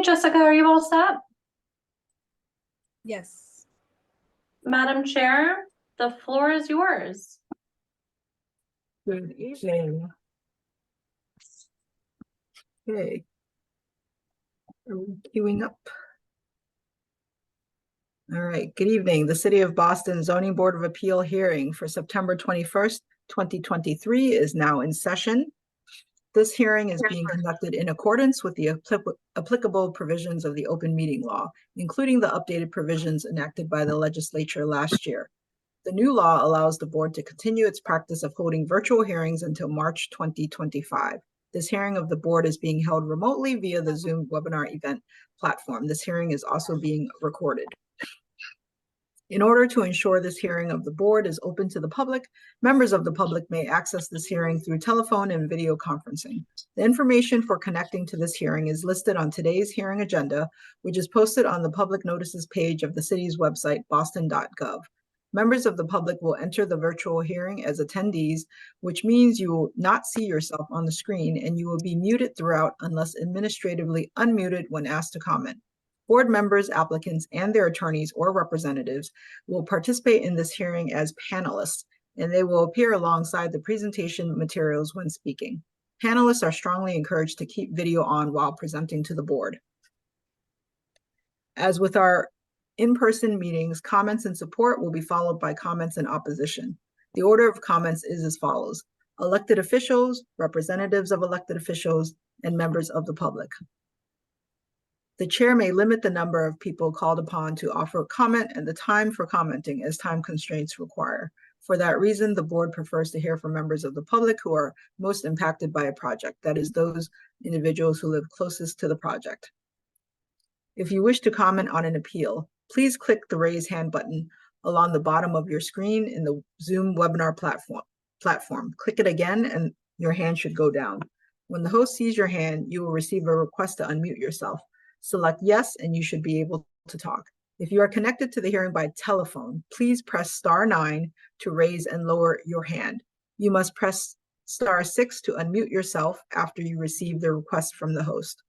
Jessica, are you all set? Yes. Madam Chair, the floor is yours. Good evening. Okay. Are we queuing up? All right. Good evening. The City of Boston Zoning Board of Appeal hearing for September 21st, 2023 is now in session. This hearing is being conducted in accordance with the applicable provisions of the open meeting law, including the updated provisions enacted by the legislature last year. The new law allows the board to continue its practice of holding virtual hearings until March 2025. This hearing of the board is being held remotely via the Zoom webinar event platform. This hearing is also being recorded. In order to ensure this hearing of the board is open to the public, members of the public may access this hearing through telephone and video conferencing. The information for connecting to this hearing is listed on today's hearing agenda, which is posted on the public notices page of the city's website, boston.gov. Members of the public will enter the virtual hearing as attendees, which means you will not see yourself on the screen and you will be muted throughout unless administratively unmuted when asked to comment. Board members, applicants, and their attorneys or representatives will participate in this hearing as panelists, and they will appear alongside the presentation materials when speaking. Panelists are strongly encouraged to keep video on while presenting to the board. As with our in-person meetings, comments in support will be followed by comments in opposition. The order of comments is as follows: elected officials, representatives of elected officials, and members of the public. The chair may limit the number of people called upon to offer comment and the time for commenting as time constraints require. For that reason, the board prefers to hear from members of the public who are most impacted by a project, that is, those individuals who live closest to the project. If you wish to comment on an appeal, please click the raise hand button along the bottom of your screen in the Zoom webinar platform. Click it again and your hand should go down. When the host sees your hand, you will receive a request to unmute yourself. Select yes, and you should be able to talk. If you are connected to the hearing by telephone, please press *9 to raise and lower your hand. You must press *6 to unmute yourself after you receive the request from the host.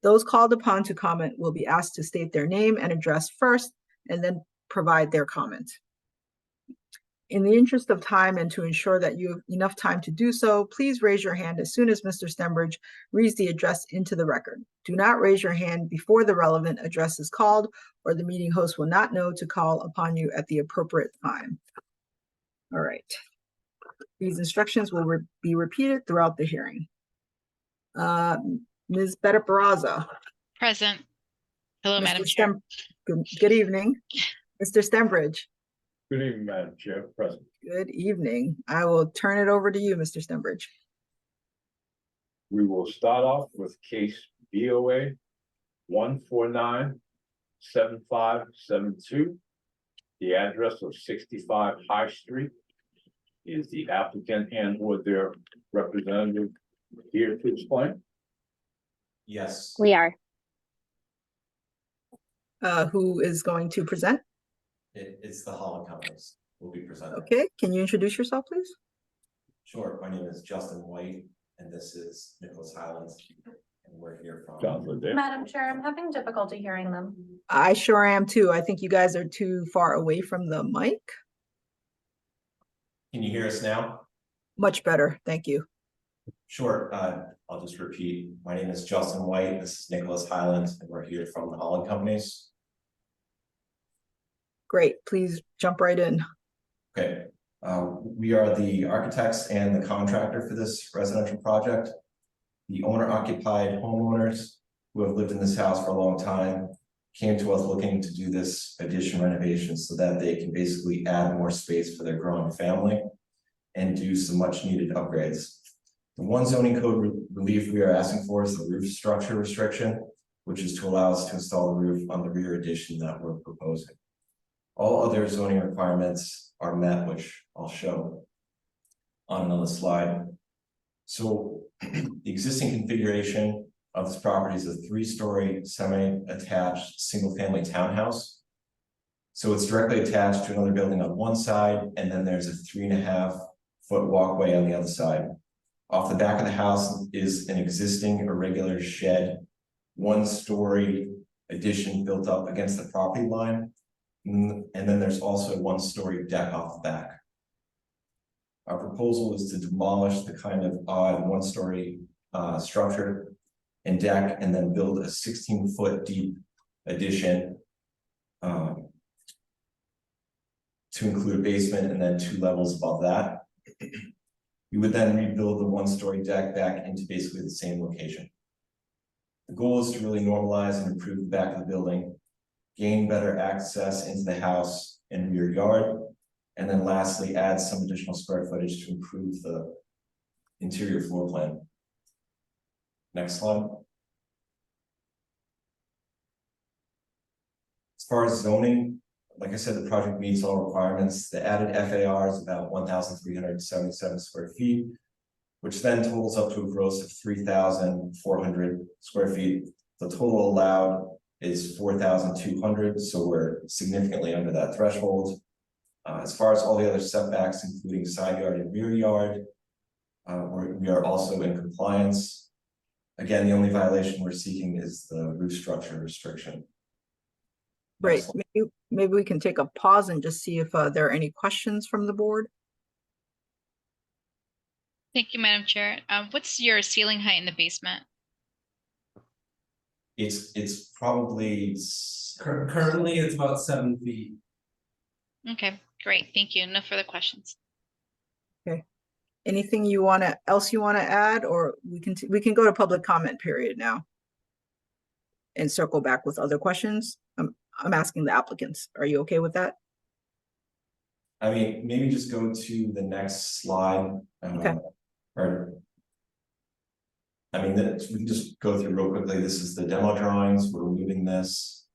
Those called upon to comment will be asked to state their name and address first, and then provide their comment. In the interest of time and to ensure that you have enough time to do so, please raise your hand as soon as Mr. Stembridge reads the address into the record. Do not raise your hand before the relevant address is called, or the meeting host will not know to call upon you at the appropriate time. All right. These instructions will be repeated throughout the hearing. Ms. Betta Barraza. Present. Hello, Madam Chair. Good evening. Mr. Stembridge. Good evening, Madam Chair. Present. Good evening. I will turn it over to you, Mr. Stembridge. We will start off with case BOA 1497572. The address of 65 High Street. Is the applicant and or their representative here to explain? Yes. We are. Who is going to present? It's the Holland Companies will be presenting. Okay, can you introduce yourself, please? Sure. My name is Justin White, and this is Nicholas Highlands, and we're here from. Madam Chair, I'm having difficulty hearing them. I sure am too. I think you guys are too far away from the mic. Can you hear us now? Much better, thank you. Sure. I'll just repeat. My name is Justin White. This is Nicholas Highlands, and we're here from the Holland Companies. Great, please jump right in. Okay. We are the architects and the contractor for this residential project. The owner-occupied homeowners who have lived in this house for a long time came to us looking to do this addition renovation so that they can basically add more space for their growing family and do some much needed upgrades. The one zoning code relief we are asking for is the roof structure restriction, which is to allow us to install the roof on the rear addition that we're proposing. All other zoning requirements are met, which I'll show on another slide. So the existing configuration of this property is a 3-story semi-attached single-family townhouse. So it's directly attached to another building on one side, and then there's a 3.5-foot walkway on the other side. Off the back of the house is an existing irregular shed one-story addition built up against the property line. And then there's also a one-story deck off the back. Our proposal is to demolish the kind of odd one-story structure and deck, and then build a 16-foot deep addition to include a basement and then 2 levels above that. You would then rebuild the one-story deck back into basically the same location. The goal is to really normalize and improve the back of the building, gain better access into the house and rear yard, and then lastly, add some additional square footage to improve the interior floor plan. Next slide. As far as zoning, like I said, the project meets all requirements. The added FAR is about 1,377 square feet, which then totals up to a gross of 3,400 square feet. The total allowed is 4,200, so we're significantly under that threshold. As far as all the other setbacks, including side yard and rear yard, we are also in compliance. Again, the only violation we're seeking is the roof structure restriction. Great. Maybe we can take a pause and just see if there are any questions from the board. Thank you, Madam Chair. What's your ceiling height in the basement? It's probably Currently, it's about 7 feet. Okay, great. Thank you. No further questions. Anything else you want to add, or we can go to public comment period now and circle back with other questions. I'm asking the applicants. Are you okay with that? I mean, maybe just go to the next slide. Okay. We can just go through real quickly. This is the demo drawings. We're removing this.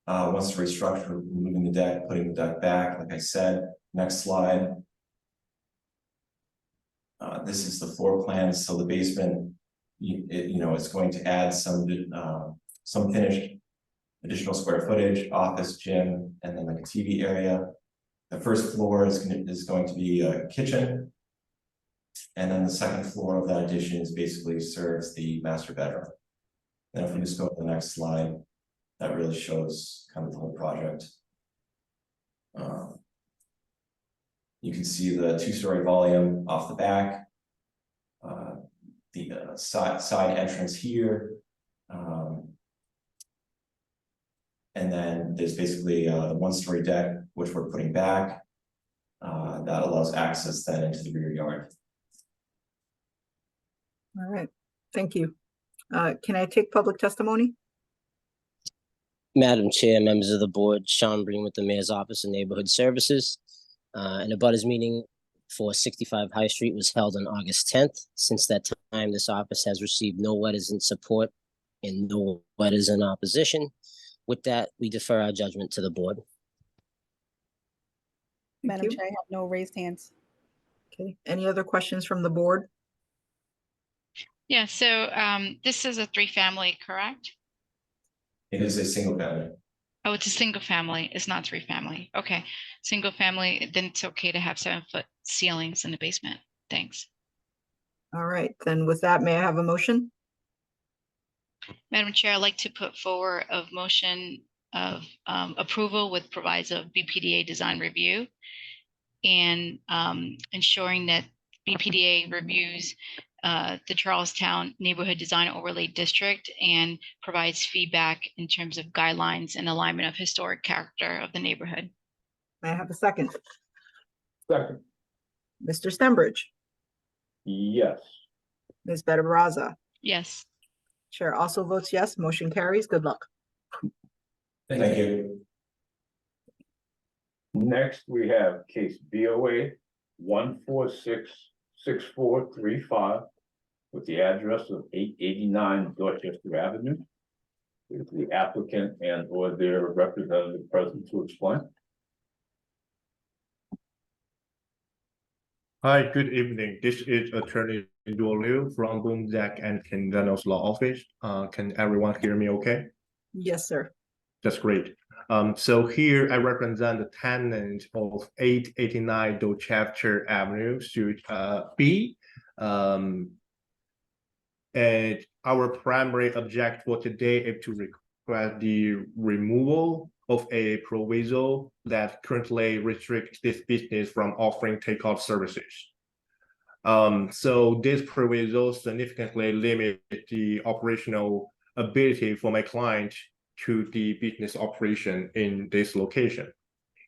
Once the restructure, removing the deck, putting the deck back, like I said. Next slide. This is the floor plan. So the basement, it's going to add some finished additional square footage, office, gym, and then like a TV area. The first floor is going to be a kitchen. And then the second floor of that addition is basically serves the master bedroom. And if we just go to the next slide, that really shows kind of the whole project. You can see the 2-story volume off the back, the side entrance here. And then there's basically the 1-story deck, which we're putting back. That allows access then into the rear yard. All right, thank you. Can I take public testimony? Madam Chair, members of the board, Sean Breen with the Mayor's Office of Neighborhood Services. An abutters meeting for 65 High Street was held on August 10th. Since that time, this office has received no letters in support and no letters in opposition. With that, we defer our judgment to the board. Thank Madam you. Chair, I have no raised hands. Okay, any other questions from the board? Yeah, so this is a 3-family, correct? It is a single family. Oh, it's a single family. It's not 3-family. Okay, single family, then it's okay to have 7-foot ceilings in the basement. Thanks. All right, then with that, may I have a motion? Madam Chair, I'd like to put forward a motion of approval with proviso of BPDA design review and ensuring that BPDA reviews the Charlestown Neighborhood Design Overlay District and provides feedback in terms of guidelines and alignment of historic character of the neighborhood. May I have a second? Second. Mr. Stenbridge, Yes. Ms. Better Baraza. Yes. Chair also votes yes, motion carries. Good luck. Thank you. Next, we have case BOA 1466435 with the address of 889 Dorchester Avenue. Is the applicant and or their representative present to explain? Hi, good evening. This is Attorney Liu from Boom, Zach and Kendall's Law Office. Can everyone hear me okay? Yes, sir. That's great. So here I represent the tenant of 889 Dorchester Avenue, Suite B. And our primary objective for today is to request the removal of a proviso that currently restricts this business from offering takeout services. So this proviso significantly limit the operational ability for my client to the business operation in this location.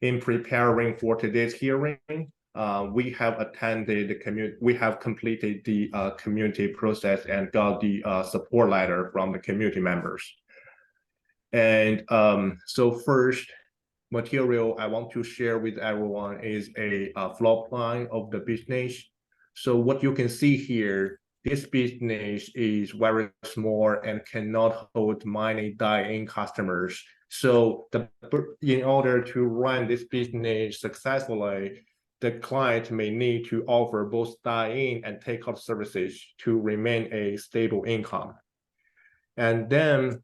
In preparing for today's hearing, we have attended we have completed the community process and got the support letter from the community members. And so first material I want to share with everyone is a floor plan of the business. So what you can see here, this business is very small and cannot hold many dine-in customers. So in order to run this business successfully, the client may need to offer both dine-in and takeout services to remain a stable income. And then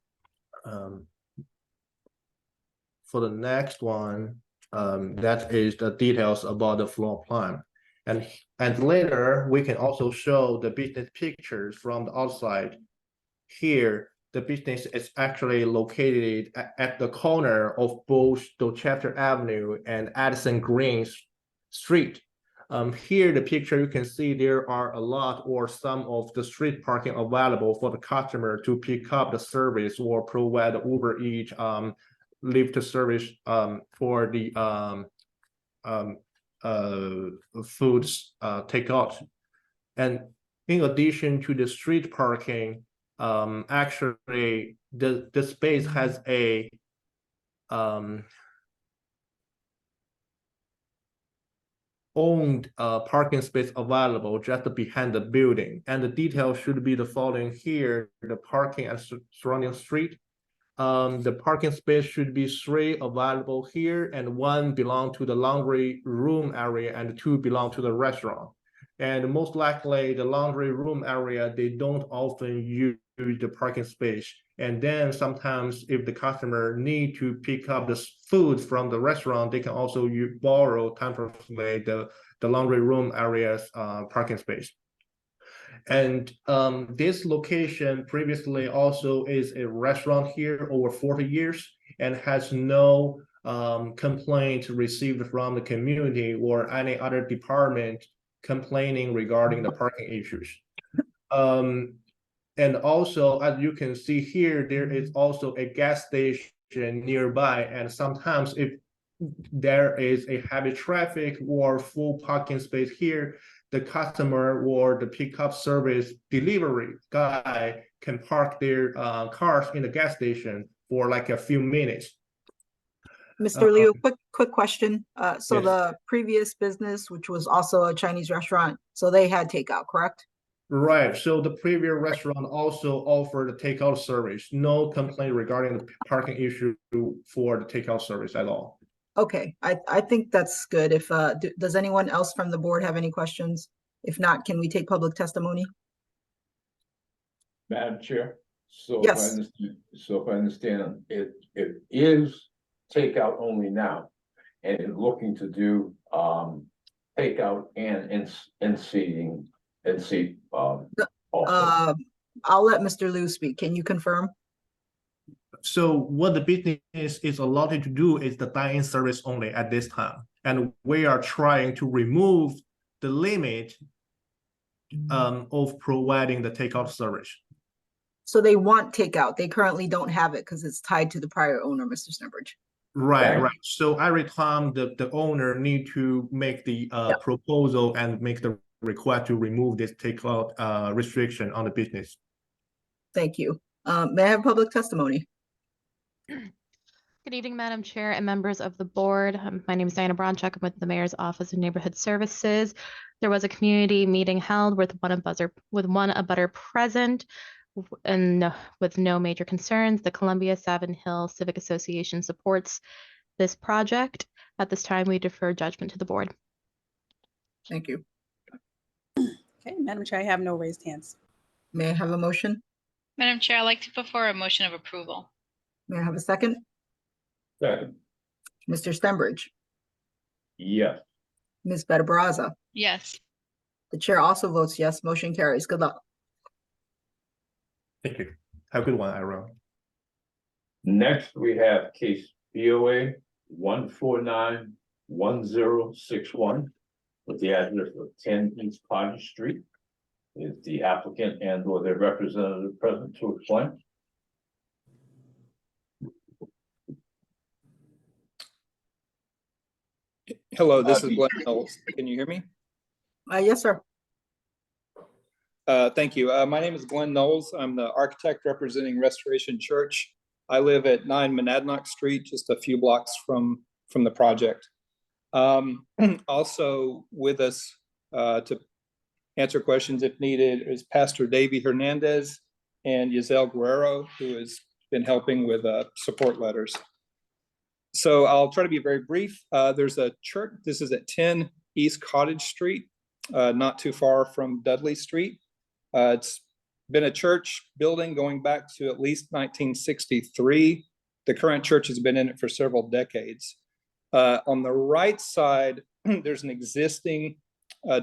for the next one, that is the details about the floor plan. And later, we can also show the business pictures from the outside. Here, the business is actually located at the corner of both Dorchester Avenue and Addison Green Street. Here, the picture you can see there are a lot or some of the street parking available for the customer to pick up the service or provide Uber Eats Lyft service for the foods takeout. And in addition to the street parking, actually the space has a owned parking space available just behind the building, and the details should be the following here: the parking and surrounding street. The parking space should be 3 available here, and 1 belong to the laundry room area and 2 belong to the restaurant. And most likely the laundry room area, they don't often use the parking space. And then sometimes if the customer need to pick up the food from the restaurant, they can also borrow temporarily the laundry room area's parking space. And this location previously also is a restaurant here over 40 years and has no complaint received from the community or any other department complaining regarding the parking issues. And also, as you can see here, there is also a gas station nearby, and sometimes if there is a heavy traffic or full parking space here, the customer or the pickup service delivery guy can park their cars in the gas station for like a few minutes. Mr. Liu, quick question. So yes. the previous business, which was also a Chinese restaurant, so they had takeout, correct? Right. So the previous restaurant also offered a takeout service. No complaint regarding the parking issue for the takeout service at all. Okay, I think that's good. If does anyone else from the board have any questions? If not, can we take public testimony? Madam Chair, so Yes. if I understand, it is takeout only now, and it's looking to do takeout and in seating and seat also. I'll let Mr. Liu speak. Can you confirm? So what the business is allowed to do is the dine-in service only at this time. And we are trying to remove the limit of providing the takeout service. So they want takeout. They currently don't have it because it's tied to the prior owner, Mr. Snembridge. Right, right. So every time the owner need to make the proposal and make the request to remove this takeout restriction on the business. Thank you. May I have public testimony? Good evening, Madam Chair and members of the board. My name is Diana Bronchuk. I'm with the Mayor's Office of Neighborhood Services. There was a community meeting held with one abutter present and with no major concerns. The Columbia Savin Hill Civic Association supports this project. At this time, we defer judgment to the board. Thank you. Okay, Madam Chair, I have no raised hands. May I have a motion? Madam Chair, I'd like to put forward a motion of approval. May I have a second? Second, Mr. Snembridge, yes. Ms. Better Baraza. Yes. The chair also votes yes. Motion carries. Good luck. Thank you. Have a good one, Aaron. Next, we have case BOA 1491061 with the address of 10 East Podge Street. Is the applicant and or their representative present to explain? Hello, this is Glenn Knowles. Can you hear me? Yes, sir. Thank you. My name is Glenn Knowles. I'm the architect representing Restoration Church. I live at 9 Monadnock Street, just a few blocks from the project. Also with us to answer questions if needed is Pastor Davey Hernandez and Giselle Guerrero, who has been helping with support letters. So I'll try to be very brief. There's a church. This is at 10 East Cottage Street, not too far from Dudley Street. It's been a church building going back to at least 1963. The current church has been in it for several decades. On the right side, there's an existing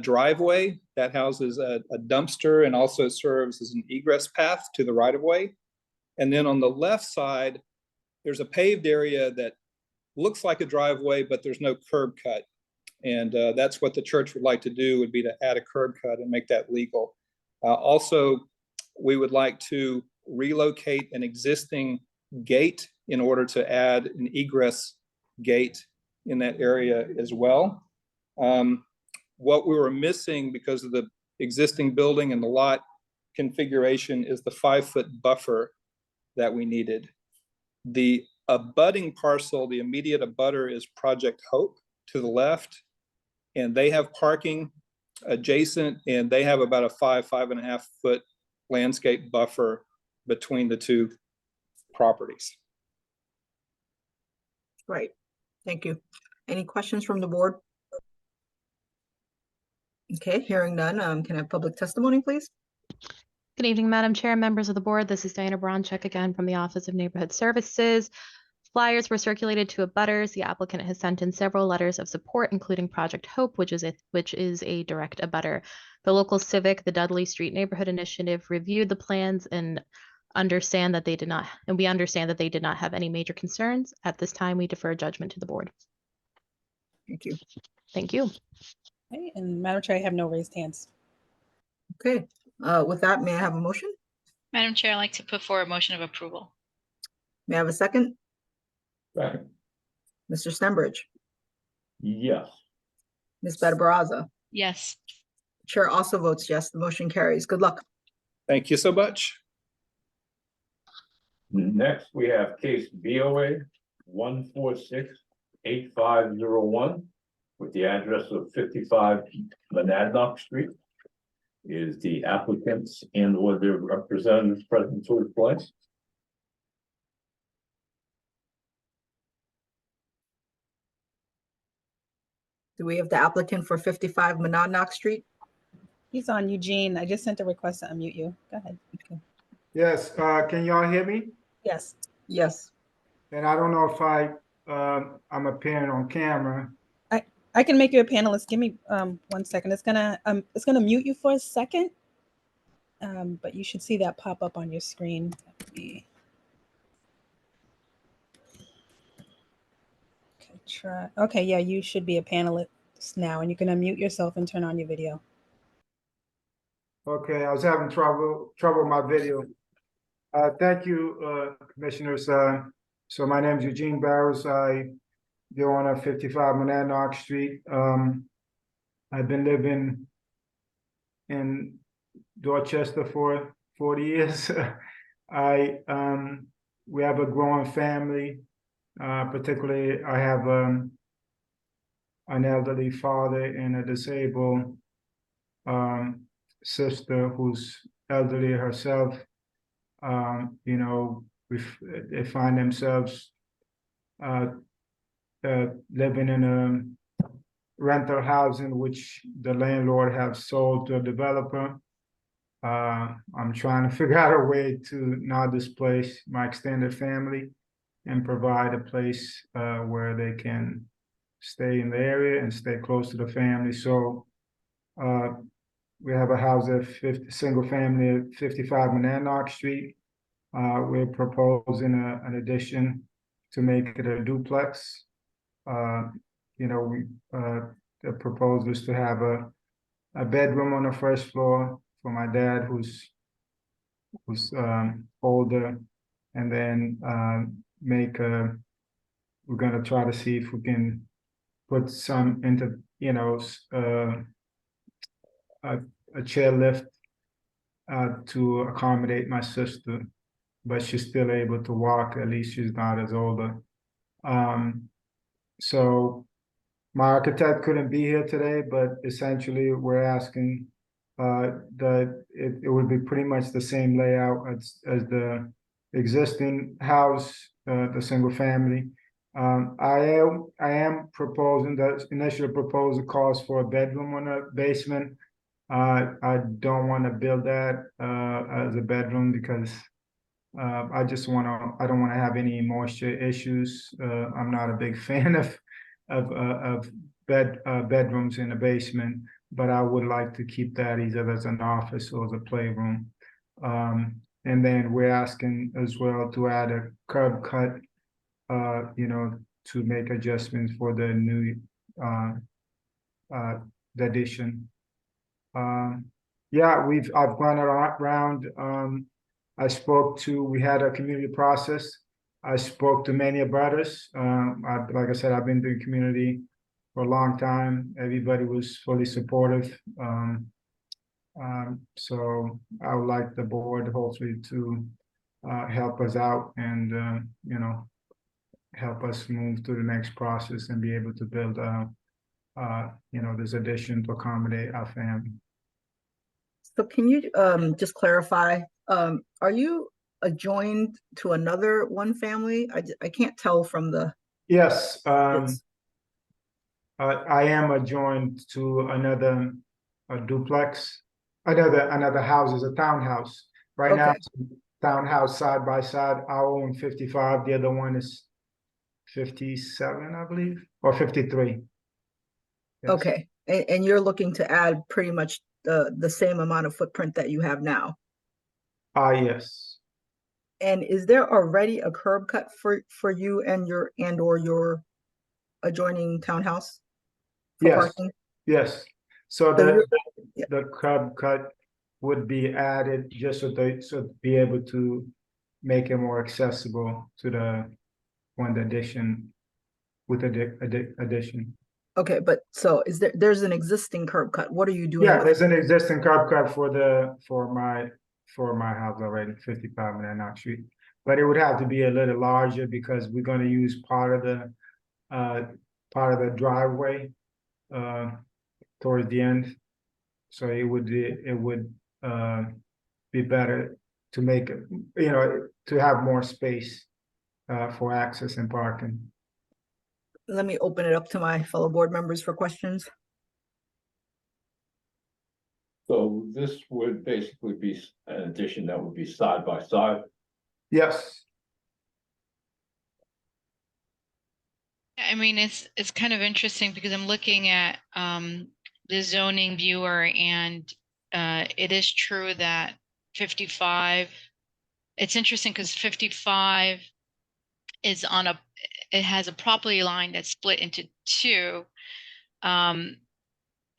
driveway that houses a dumpster and also serves as an egress path to the right of way. And then on the left side, there's a paved area that looks like a driveway, but there's no curb cut. And that's what the church would like to do, would be to add a curb cut and make that legal. Also, we would like to relocate an existing gate in order to add an egress gate in that area as well. What we were missing because of the existing building and the lot configuration is the 5-foot buffer that we needed. The abutting parcel, the immediate abutter is Project Hope to the left, and they have parking adjacent, and they have about a 5.5 foot landscape buffer between the two properties. Great. Thank you. Any questions from the board? Okay, hearing none, can I have public testimony, please? Good evening, Madam Chair, members of the board. This is Diana Bronchek again from the Office of Neighborhood Services. Flyers were circulated to abutters. The applicant has sent in several letters of support, including Project Hope, which is a direct abutter. The local civic, the Dudley Street Neighborhood Initiative, reviewed the plans and we understand that they did not have any major concerns. At this time, we defer judgment to the board. Thank you. Thank you. Okay, and Madam Chair, I have no raised hands. Okay, with that, may I have a motion? Madam Chair, I'd like to put forward a motion of approval. May I have a second? Right. Mr. Stenbridge, Yes. Ms. Barraza. Yes. Chair also votes yes. The motion carries. Good luck. Thank you so much. Next, we have case BOA 1468501 with the address of 55 Monadnock Street. Is the applicants and or their representatives present to explain? Do we have the applicant for 55 Monadnock Street? He's on, Eugene. I just sent a request to unmute you. Go ahead. Okay. Yes, can y'all hear me? Yes. Yes. And I don't know if I'm appearing on camera. I can make you a panelist. Give me 1 second. It's gonna mute you for a second. But you should see that pop up on your screen. Okay, try. Okay, yeah, you should be a panelist now, and you can unmute yourself and turn on your video. Okay, I was having trouble with my video. Thank you, commissioners. So my name is Eugene Barrows. I go on 55 Monadnock Street. I've been living in Dorchester for 40 years. We have a growing family. Particularly, I have an elderly father and a disabled sister who's elderly herself. They find themselves living in a rental housing which the landlord has sold to a developer. I'm trying to figure out a way to not displace my extended family and provide a place where they can stay in the area and stay close to the family. So we have a house at 50, single family at 55 Monadnock Street. We're proposing an addition to make it a duplex. The proposal is to have a bedroom on the first floor for my dad, who's older, and then we're gonna try to see if we can put some into, a chairlift to accommodate my sister, but she's still able to walk, at least she's not as older. So my architect couldn't be here today, but essentially we're asking that it would be pretty much the same layout as the existing house, the single family. I am proposing, the initial proposal calls for a bedroom on a basement. I don't want to build that as a bedroom because I don't want to have any moisture issues. I'm not a big fan of bedrooms in the basement, but I would like to keep that either as an office or as a playroom. And then we're asking as well to add a curb cut, to make adjustments for the new the addition. I've gone around. We had a community process. I spoke to many abutters. Like I said, I've been doing community for a long time. Everybody was fully supportive. So I would like the board hopefully to help us out and help us move to the next process and be able to build this addition to accommodate our family. So can you just clarify, are you adjoined to another one family? I can't tell from the. Yes, It's- I am adjoined to another duplex, another house is a townhouse. Right now, Okay. it's a townhouse side by side. I own 55, the other one is 57, I believe, or 53. Yes. Okay, and you're looking to add pretty much the same amount of footprint that you have now. Yes. And is there already a curb cut for you and your adjoining townhouse? For Yes. parking? Yes. So So the curb cut would be added just so to be able to make it more accessible to the one addition with addition. Okay, but so there's an existing curb cut. What are you doing? Yeah, with there's an existing curb cut for my house already, 55 Monadnock Street. But it would have to be a little larger because we're going to use part of the driveway towards the end. So it would be better to make it, to have more space for access and parking. Let me open it up to my fellow board members for questions. So this would basically be an addition that would be side by side. Yes. I mean, it's kind of interesting because I'm looking at the zoning viewer, and it is true that 55, it's interesting because 55 is it has a property line that's split into two, and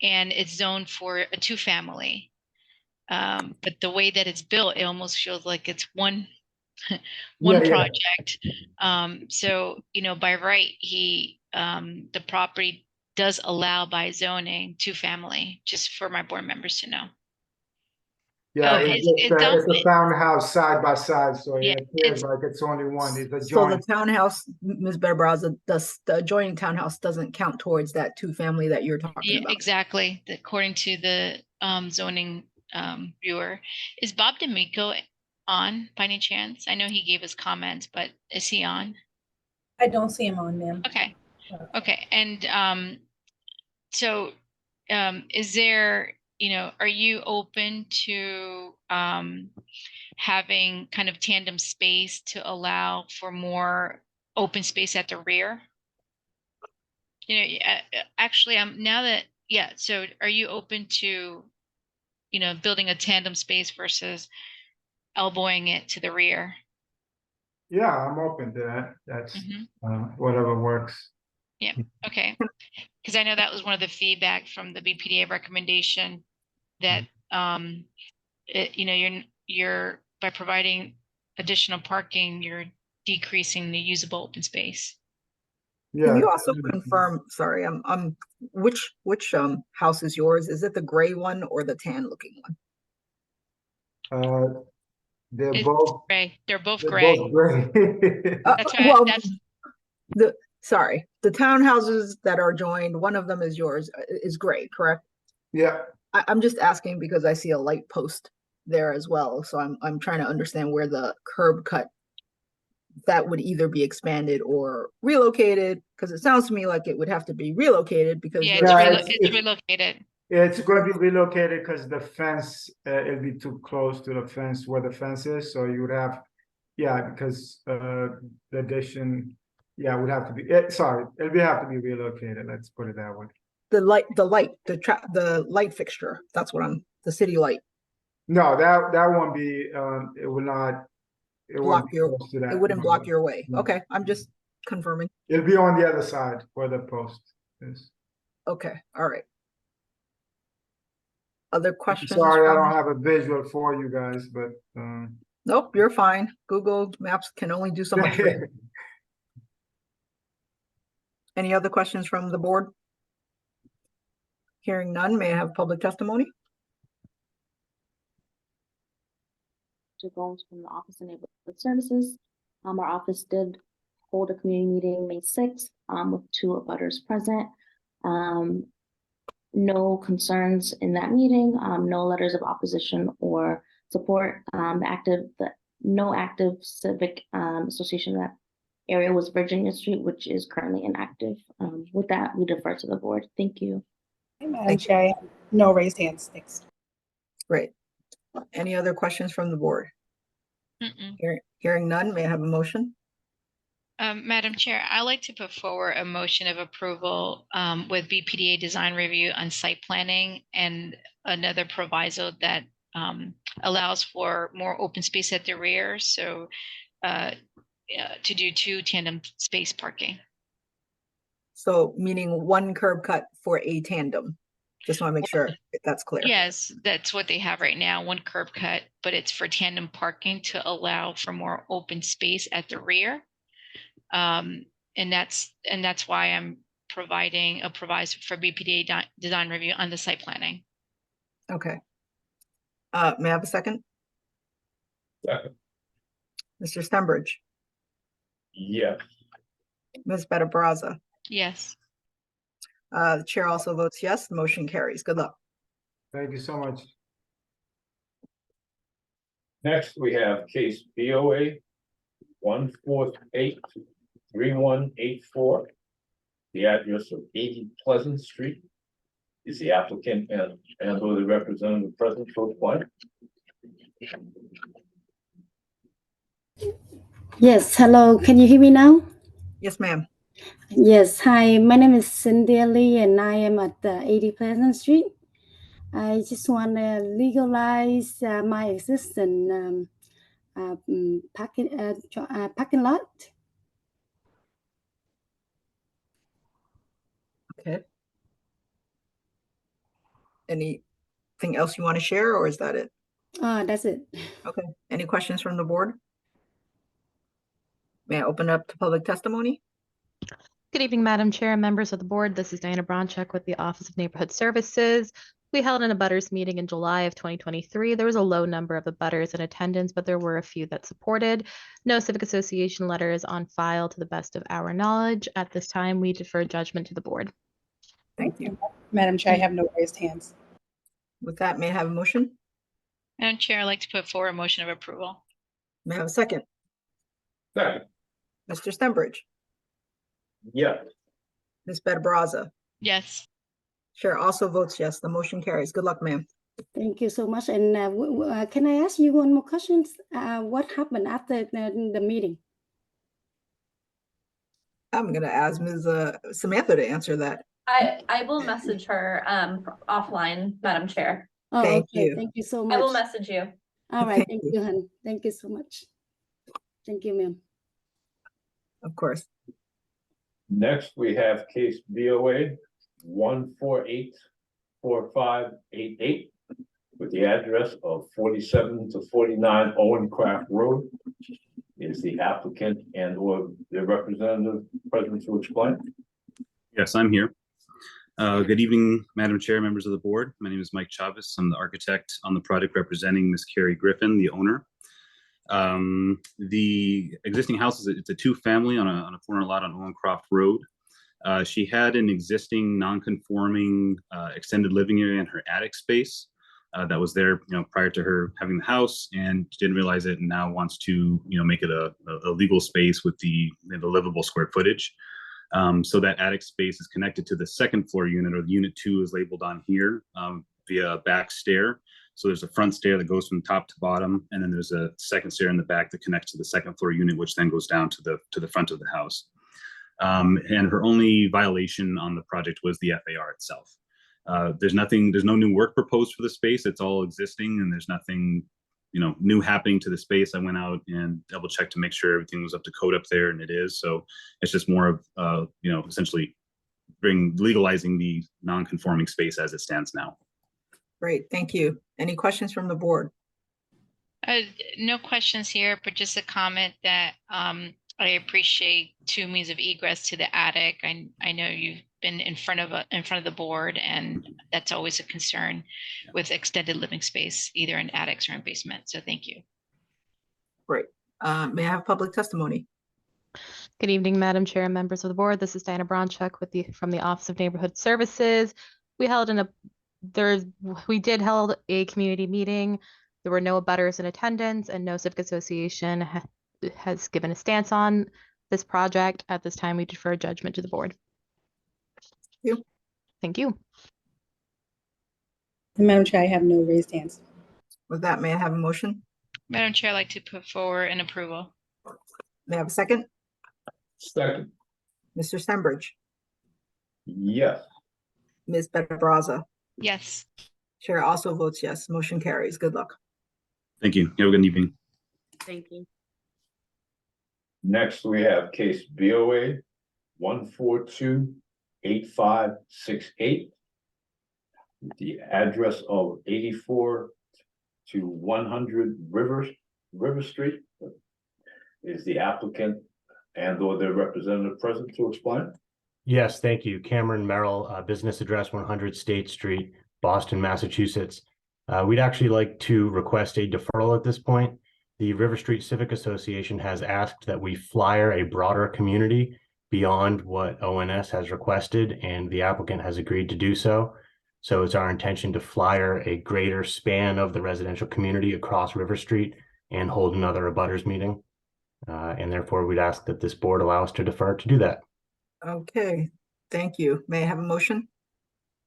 it's zoned for a two-family. But the way that it's built, it almost feels like it's one project. So, by right, the property does allow by zoning two-family, just for my board members to know. Yeah, Oh, it's a townhouse side by side, so Yeah, it appears like it's only one. It's a So the joint. townhouse, Ms. Barbaza, the adjoining townhouse doesn't count towards that two-family that you're talking Yeah, about. exactly. According to the zoning viewer. Is Bob D'Amico on by any chance? I know he gave us comments, but is he on? I don't see him on, ma'am. Okay. Okay. And so is there, are you open to having kind of tandem space to allow for more open space at the rear? Actually, now that, yeah, so are you open to building a tandem space versus elbowing it to the rear. Yeah, I'm open to that. That's, Mhm. whatever works. Yeah, okay. Because I know that was one of the feedback from the BPDA recommendation that, you're by providing additional parking, you're decreasing the usable open space. Can Yeah. you also confirm, sorry, which house is yours? Is it the gray one or the tan looking one? They're It's both, gray. They're both they're gray. both gray. That's why, Well, that's, the townhouses that are joined, one of them is yours, is gray, correct? Yeah, I'm just asking because I see a light post there as well, so I'm trying to understand where the curb cut that would either be expanded or relocated, because it sounds to me like it would have to be relocated because yeah, you're- Yeah, it's relocated. it's going to be relocated because the fence, it'll be too close to the fence where the fence is, so you would have, because the addition, would have to be, sorry, it'll have to be relocated, let's put it that way. the light fixture, that's what the city light No, that won't be, it will not, it block won't be your, close to that. it wouldn't block your way. No. Okay, I'm just confirming. It'll be on the other side where the post is. Okay, all right. Other questions? Sorry, I from- don't have a visual for you guys, but, Nope, you're fine. Google Maps can only do so much for you. Any other questions from the board? Hearing none, may I have public testimony? Gomes from the Office of Neighborhood Services. Our office did hold a community meeting May 6th with 2 abutters present. No concerns in that meeting, no letters of opposition or support. No active civic association in that area was Virginia Street, which is currently inactive. With that, we defer to the board. Thank you. Madam Chair, I have no raised hands. Thanks. Great. Any other questions from the board? Hearing none, may I have a motion? Madam Chair, I'd like to put forward a motion of approval with BPDA design review on site planning and another proviso that allows for more open space at the rear. So to do 2 tandem space parking. So meaning 1 curb cut for a tandem. Just want to make sure that's clear. Yes, that's what they have right now, 1 curb cut, but it's for tandem parking to allow for more open space at the rear. And that's why I'm providing a proviso for BPDA design review on the site planning. Okay. May I have a second? Second. Mr. Stenbridge, Yeah. Ms. Better-Brazza. Yes. The chair also votes yes, the motion carries. Good luck. thank you so much. Next, we have case BOA 1483184. The address of 80 Pleasant Street. Is the applicant and or the representative present for what? Yes, hello. Can you hear me now? Yes, ma'am. Yes, hi. My name is Cynthia Lee, and I am at 80 Pleasant Street. I just want to legalize my existing parking lot. Okay. Anything else you want to share, or is that it? That's it. Okay. Any questions from the board? May I open up to public testimony? Good evening, Madam Chair and members of the board. This is Diana Bronchek with the Office of Neighborhood Services. We held an abutters meeting in July of 2023. There was a low number of abutters in attendance, but there were a few that supported. No civic association letter is on file to the best of our knowledge. At this time, we defer judgment to the board. Thank you. Madam Chair, I have no raised hands. With that, may I have a motion? Madam Chair, I'd like to put forward a motion of approval. May I have a second? Second. Mr. Stenbridge, Yeah. Ms. Better-Brazza. Yes. Chair also votes yes, the motion carries. Good luck, ma'am. Thank you so much. And can I ask you one more question? What happened after the meeting? I'm going to ask Ms. Samantha to answer that. I will message her offline, Madam Chair. Oh, Thank okay. you. Thank you so I will much. message you. All right. Thank Thank you. you, hon. Thank you so much. Thank you, ma'am. Of course. Next, we have case BOA 1484588 with the address of 47 to 49 Owen Craft Road. Is the applicant and or the representative present to explain? Yes, I'm here. Good evening, Madam Chair, members of the board. My name is Mike Chavez. I'm the architect on the project representing Ms. Carrie Griffin, the owner. The existing house it's a two-family on a corner lot on Owencroft Road. She had an existing non-conforming extended living area in her attic space that was there, prior to her having the house, and didn't realize it, and now wants to, make it a legal space with the livable square footage. So that attic space is connected to the second floor unit, or the unit 2 is labeled on here via a back stair. So there's a front stair that goes from top to bottom, and then there's a second stair in the back that connects to the second floor unit, which then goes down to the front of the house. And her only violation on the project was the FAR itself. There's no new work proposed for the space. It's all existing, and there's nothing, new happening to the space. I went out and double checked to make sure everything was up to code up there, and it is. So it's just more of, essentially legalizing the non-conforming space as it stands now. Great, thank you. Any questions from the board? No questions here, but just a comment that I appreciate 2 means of egress to the attic. I know you've been in front of the board, and that's always a concern with extended living space, either in attics or in basement. So thank you. Great. May I have public testimony? Good evening, Madam Chair and members of the board. This is Diana Bronchuk from the Office of Neighborhood Services. We did hold a community meeting. There were no abutters in attendance, and no civic association has given a stance on this project. At this time, we defer judgment to the board. Thank you. Thank you. Madam Chair, I have no raised hands. With that, may I have a motion? Madam Chair, I'd like to put forward an approval. May I have a second? Second. Mr. Stenbridge, Yes. Ms. Better-Brazza. Yes. Chair also votes yes. Motion carries. Good luck. Thank you. Have a good evening. Thank you. Next, we have case BOA 1428568. The address of 84 to 100 River Street. Is the applicant and or their representative present to explain? Yes, thank you. Cameron Merrill, business address 100 State Street, Boston, Massachusetts. We'd actually like to request a deferral at this point. The River Street Civic Association has asked that we flyer a broader community beyond what ONS has requested, and the applicant has agreed to do so. So it's our intention to flyer a greater span of the residential community across River Street and hold another abutters meeting. And therefore, we'd ask that this board allow us to defer to do that. Okay, thank you. May I have a motion?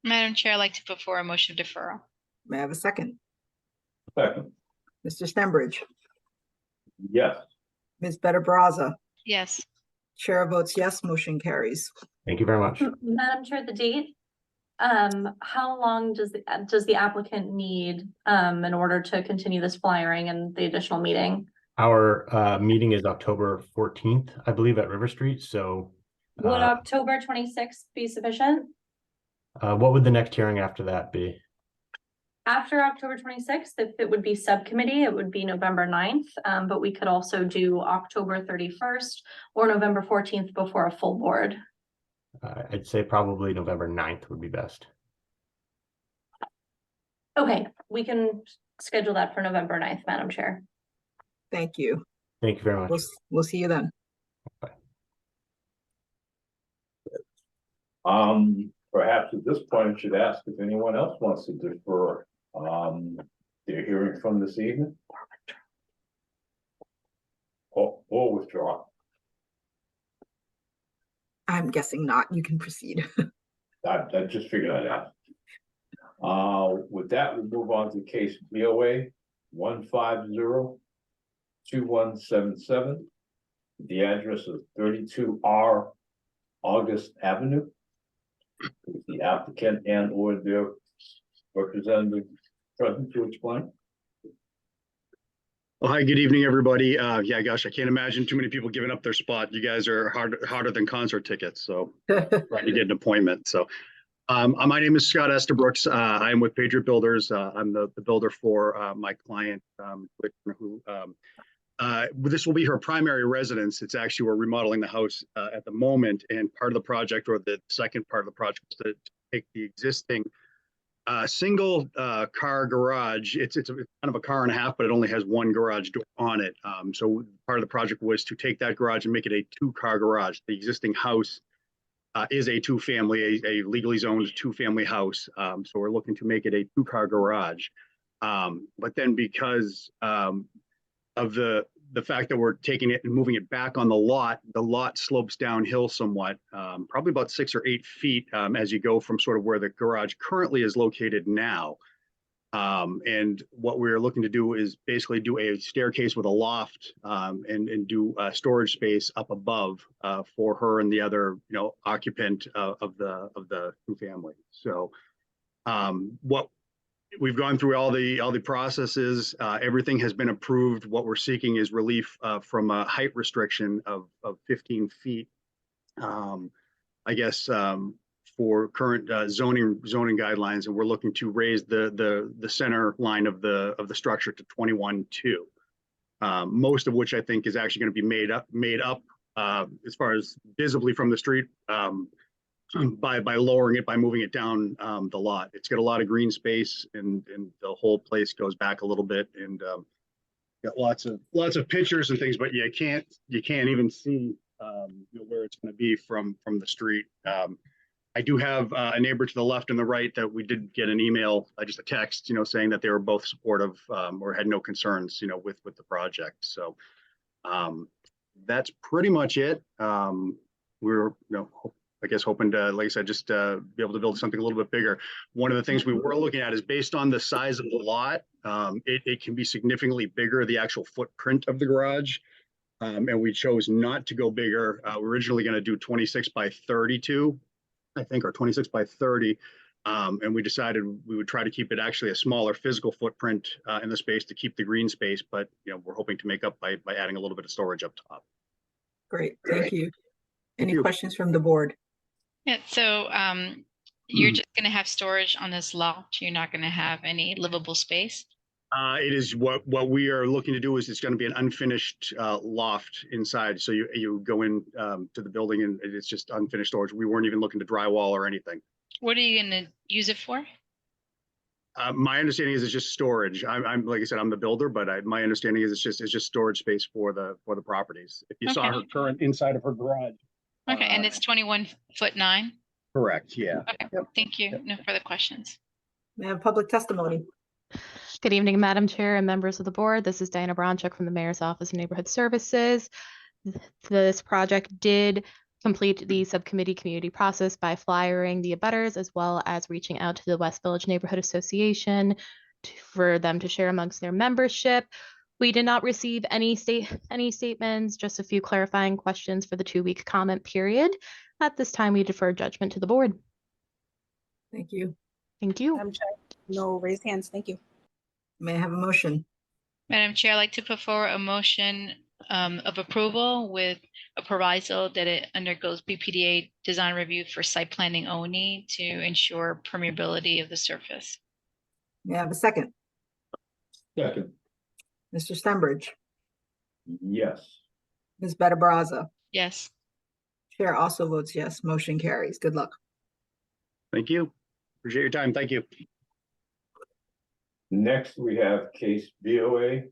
Madam Chair, I'd like to put forward a motion of deferral. May I have a second? Second. Mr. Stenbridge, Yes. Ms. Better-Brazza. Yes. Chair votes yes. Motion carries. Thank you very much. Madam Chair, the date, how long does the applicant need in order to continue this flyering and the additional meeting? Our meeting is October 14th, I believe, at River Street. So Would October 26th be sufficient? what would the next hearing after that be? After October 26th, if it would be subcommittee, it would be November 9th, but we could also do October 31st or November 14th before a full board. I'd say probably November 9th would be best. Okay, we can schedule that for November 9th, Madam Chair. Thank you. Thank you very much. We'll see you then. Bye. Perhaps at this point, I should ask if anyone else wants to defer their hearing from this evening. Or withdraw. I'm guessing not. You can proceed. I just figured I'd ask. With that, we'll move on to case BOA 1502177. The address of 32R August Avenue. The applicant and or their representative present to explain. Well, hi, good evening, everybody. Yeah, gosh, I can't imagine too many people giving up their spot. You guys are harder than concert tickets, so trying to get an appointment. So, my name is Scott Estabrooks. I am with Patriot Builders. I'm the builder for my client, who this will be her primary residence. It's actually, we're remodeling the house at the moment, and part of the project, or the second part of the project, is to take the existing single car garage. It's kind of a car and a half, but it only has one garage door on it. So part of the project was to take that garage and make it a 2-car garage. The existing house is a 2-family, a legally zoned 2-family house. So we're looking to make it a 2-car garage. But then because of the fact that we're taking it and moving it back on the lot slopes downhill somewhat, probably about 6 or 8 feet as you go from sort of where the garage currently is located now. And what we're looking to do is basically do a staircase with a loft and do a storage space up above for her and the other, occupant of the 2-family. So what we've gone through all the processes. Everything has been approved. What we're seeking is relief from a height restriction of 15 feet. I guess for current zoning guidelines, and we're looking to raise the center line of the structure to 21.2. Most of which I think is actually going to be made up as far as visibly from the street. By lowering it, by moving it down the lot. It's got a lot of green space, and the whole place goes back a little bit, and got lots of pictures and things, but you can't even see where it's going to be from the street. I do have a neighbor to the left and the right that we did get an email, just a text, saying that they were both supportive or had no concerns, with the project. So that's pretty much it. We're I guess hoping to, like I said, just be able to build something a little bit bigger. One of the things we were looking at is based on the size of the lot, it can be significantly bigger, the actual footprint of the garage. And we chose not to go bigger. We're originally going to do 26 by 32, I think, or 26 by 30. And we decided we would try to keep it actually a smaller physical footprint in the space to keep the green space. But, we're hoping to make up by adding a little bit of storage up top. Great, thank you. Any questions from the board? Yeah, so you're just going to have storage on this lot. You're not going to have any livable space? It is what we are looking to do is it's going to be an unfinished loft inside. So you go in to the building and it's just unfinished storage. We weren't even looking to drywall or anything. What are you going to use it for? My understanding is it's just storage. I'm like I said, I'm the builder, but my understanding is it's just storage space for the properties. If you saw her current inside of her garage. Okay, and it's 21'9". Correct. Yeah. Okay. Yep. Thank you. No further questions. We have public testimony. Good evening, Madam Chair and members of the board. This is Diana Bronchuk from the Mayor's Office of Neighborhood Services. This project did complete the subcommittee community process by flyering the abutters, as well as reaching out to the West Village Neighborhood Association for them to share amongst their membership. We did not receive any statements, just a few clarifying questions for the 2-week comment period. At this time, we defer judgment to the board. Thank you. Thank you. Madam Chair, no raised hands. Thank you. May I have a motion? Madam Chair, I'd like to put forward a motion of approval with a proviso that it undergoes BPDA design review for site planning only to ensure permeability of the surface. May I have a second? Second. Mr. Stenbridge, Yes. Ms. Better Baraza. Yes. Chair also votes yes. Motion carries. Good luck. Thank you. Appreciate your time. Thank you. Next, we have case BOA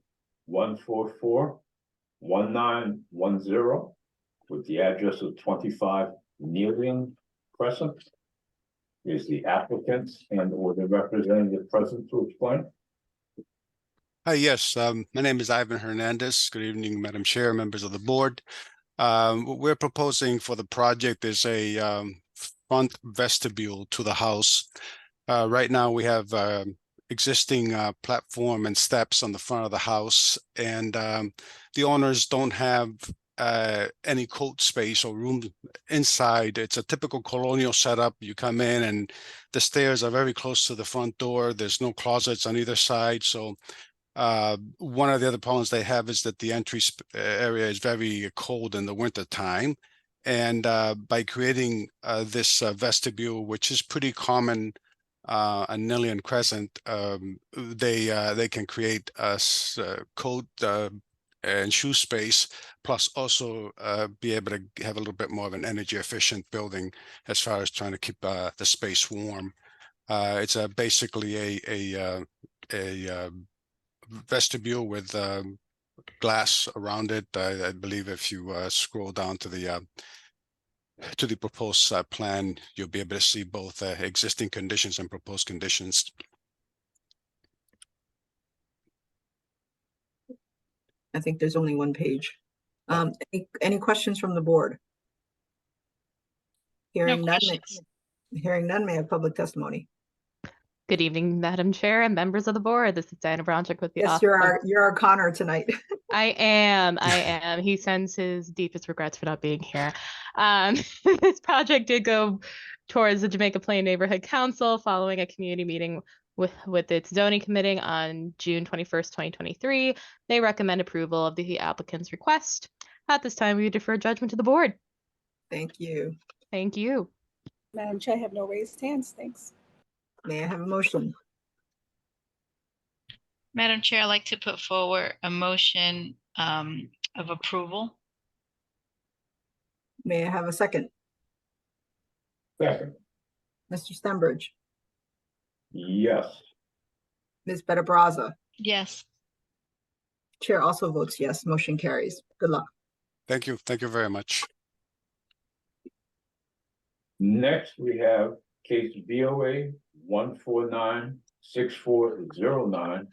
1441910 with the address of 25 Neelian Crescent. Is the applicant and or the representative present to explain? Hi, yes, my name is Ivan Hernandez. Good evening, Madam Chair, members of the board. What we're proposing for the project is a front vestibule to the house. Right now we have existing platform and steps on the front of the house, and the owners don't have any cold space or room inside. It's a typical colonial setup. You come in and the stairs are very close to the front door. There's no closets on either side. So one of the other problems they have is that the entry area is very cold in the winter time. And by creating this vestibule, which is pretty common on Nillian Crescent, they can create a cold and shoe space, plus also be able to have a little bit more of an energy efficient building as far as trying to keep the space warm. It's basically a vestibule with glass around it. I believe if you scroll down to the proposed plan, you'll be able to see both existing conditions and proposed conditions. I think there's only one page. Any questions from the board? Hearing none, may I have public testimony? Good evening, Madam Chair and members of the board. This is Diana Bronczyk with the Yes, office. you're our Connor tonight. I am. He sends his deepest regrets for not being here. This project did go towards the Jamaica Plain Neighborhood Council following a community meeting with its zoning committee on June 21st, 2023. They recommend approval of the applicant's request. At this time, we defer judgment to the board. Thank you. Thank you. Madam Chair, I have no raised hands. Thanks. May I have a motion? Madam Chair, I'd like to put forward a motion of approval. May I have a second? Second. Mr. Stenbridge, Yes. Ms. Better-Brazza. Yes. Chair also votes yes. Motion carries. Good luck. Thank you. Thank you very much. Next, we have case VOA 1496409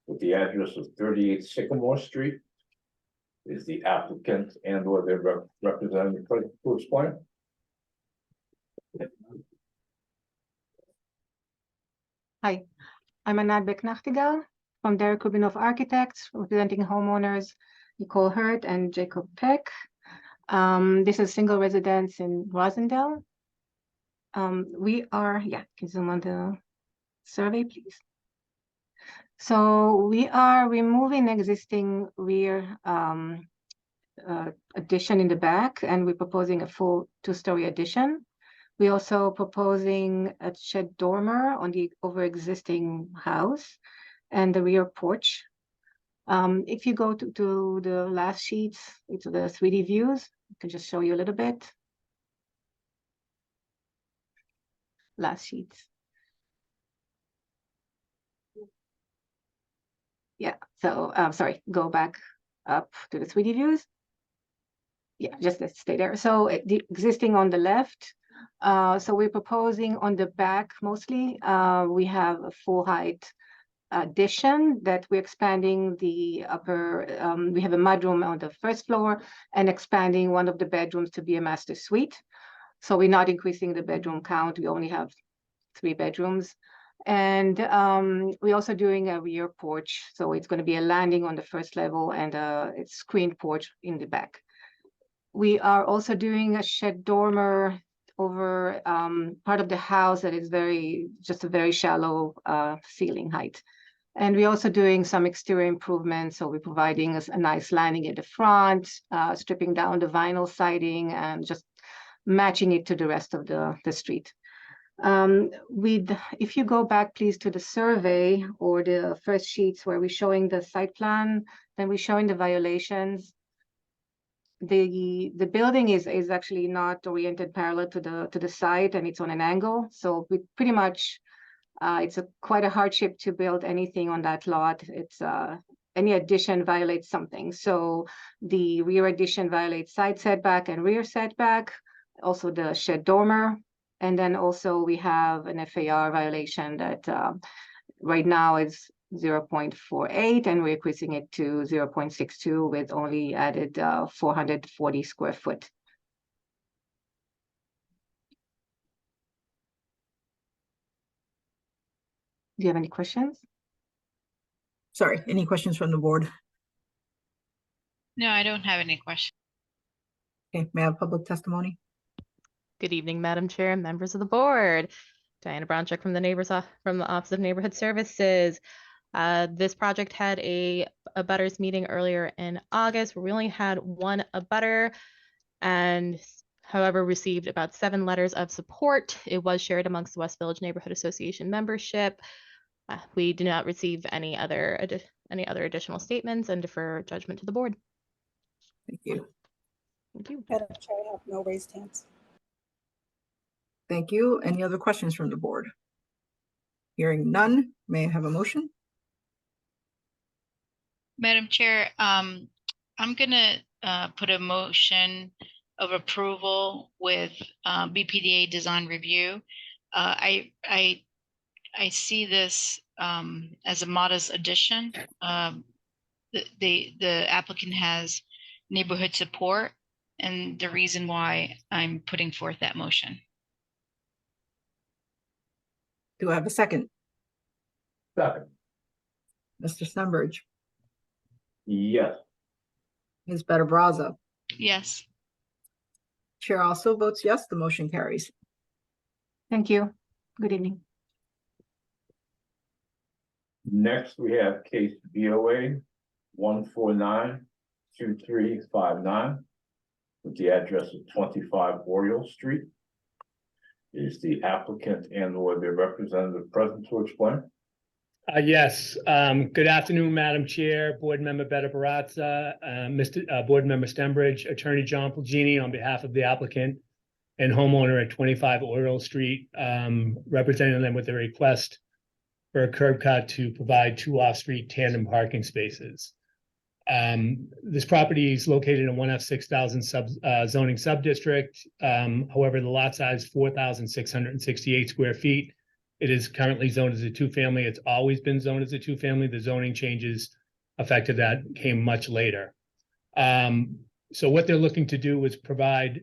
with the address of 38 Sycamore Street. Is the applicant and or their representative to explain? Hi, I'm Anad Beck-Nachtigal from Derek Rubinoff Architects, representing homeowners Nicole Hurt and Jacob Peck. This is single residence in Rosendale. We are, can you zoom on the survey, please? So we are removing existing rear addition in the back, and we're proposing a full 2-story addition. We're also proposing a shed dormer on the over existing house and the rear porch. If you go to the last sheets, it's the 3D views. I can just show you a little bit. Last sheets. Yeah, so sorry, go back up to the 3D views. Yeah, just let's stay there. So the existing on the left. So we're proposing on the back mostly. We have a full height addition that we're expanding the upper. We have a mudroom on the first floor and expanding one of the bedrooms to be a master suite. So we're not increasing the bedroom count. We only have 3 bedrooms. And we're also doing a rear porch. So it's going to be a landing on the first level and a screened porch in the back. We are also doing a shed dormer over part of the house that is just a very shallow ceiling height. And we're also doing some exterior improvements. So we're providing a nice landing at the front, stripping down the vinyl siding and just matching it to the rest of the street. If you go back, please, to the survey or the first sheets where we're showing the site plan, then we're showing the violations. The building is actually not oriented parallel to the site, and it's on an angle. So we pretty much it's quite a hardship to build anything on that lot. It's any addition violates something. So the rear addition violates side setback and rear setback, also the shed dormer. And then also we have an FAR violation that right now is 0.48, and we're increasing it to 0.62 with only added 440 square foot. Do you have any questions? Sorry, any questions from the board? No, I don't have any questions. Okay, may I have public testimony? Good evening, Madam Chair and members of the board. Diana Bronchek from the Office of Neighborhood Services. This project had a abutters meeting earlier in August where we only had one abutter and however received about 7 letters of support. It was shared amongst the West Village Neighborhood Association membership. We did not receive any other additional statements and defer judgment to the board. Thank you. Thank you. Madam Chair, I have no raised hands. Thank you. Any other questions from the board? Hearing none, may I have a motion? Madam Chair, I'm gonna put a motion of approval with BPDA design review. I see this as a modest addition. The applicant has neighborhood support, and the reason why I'm putting forth that motion. Do I have a second? Second. Mr. Stenbridge, Yes. Ms. Better Brazza. Yes. Chair also votes yes, the motion carries. Thank you. Good evening. Next, we have case BOA 1492359 with the address of 25 Oriole Street. Is the applicant and or their representative present to explain? Yes, good afternoon, Madam Chair, Board Member Better Barazza, Board Member Stenbridge, Attorney John Pulgini on behalf of the applicant and homeowner at 25 Oriole Street, representing them with a request for a curb cut to provide 2 off-street tandem parking spaces. This property is located in 1F6000 zoning subdistrict. However, the lot size is 4,668 square feet. It is currently zoned as a 2-family. It's always been zoned as a 2-family. The zoning changes effective that came much later. So what they're looking to do is provide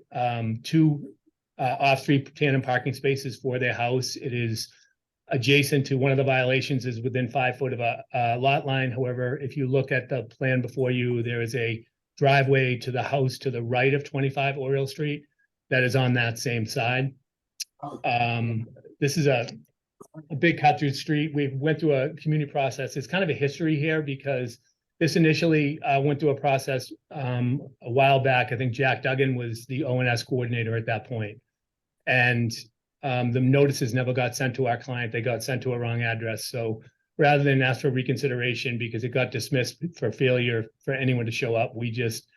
2 off-street tandem parking spaces for their house. It is adjacent to one of the violations is within 5 foot of a lot line. However, if you look at the plan before you, there is a driveway to the house to the right of 25 Oriole Street that is on that same side. This is a big cut through street. We went through a community process. It's kind of a history here because this initially went through a process a while back. I think Jack Duggan was the O&S coordinator at that point. And the notices never got sent to our client. They got sent to a wrong address. So rather than ask for reconsideration because it got dismissed for failure for anyone to show up, we just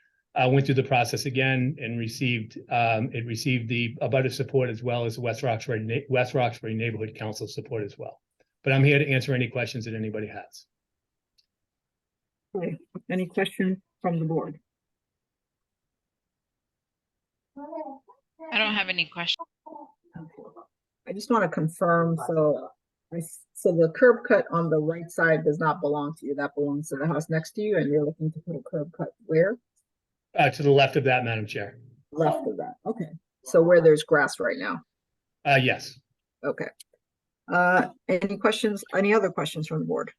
went through the process again and received the abutter support as well as the West Roxbury Neighborhood Council support as well. But I'm here to answer any questions that anybody has. Okay. Any question from the board? I don't have any questions. I just want to confirm, so the curb cut on the right side does not belong to you. That belongs to the house next to you, and you're looking to put a curb cut where? To the left of that, Madam Chair. Left of that, okay. So where there's grass right now? Yes. Okay. Any questions, any other questions from the board?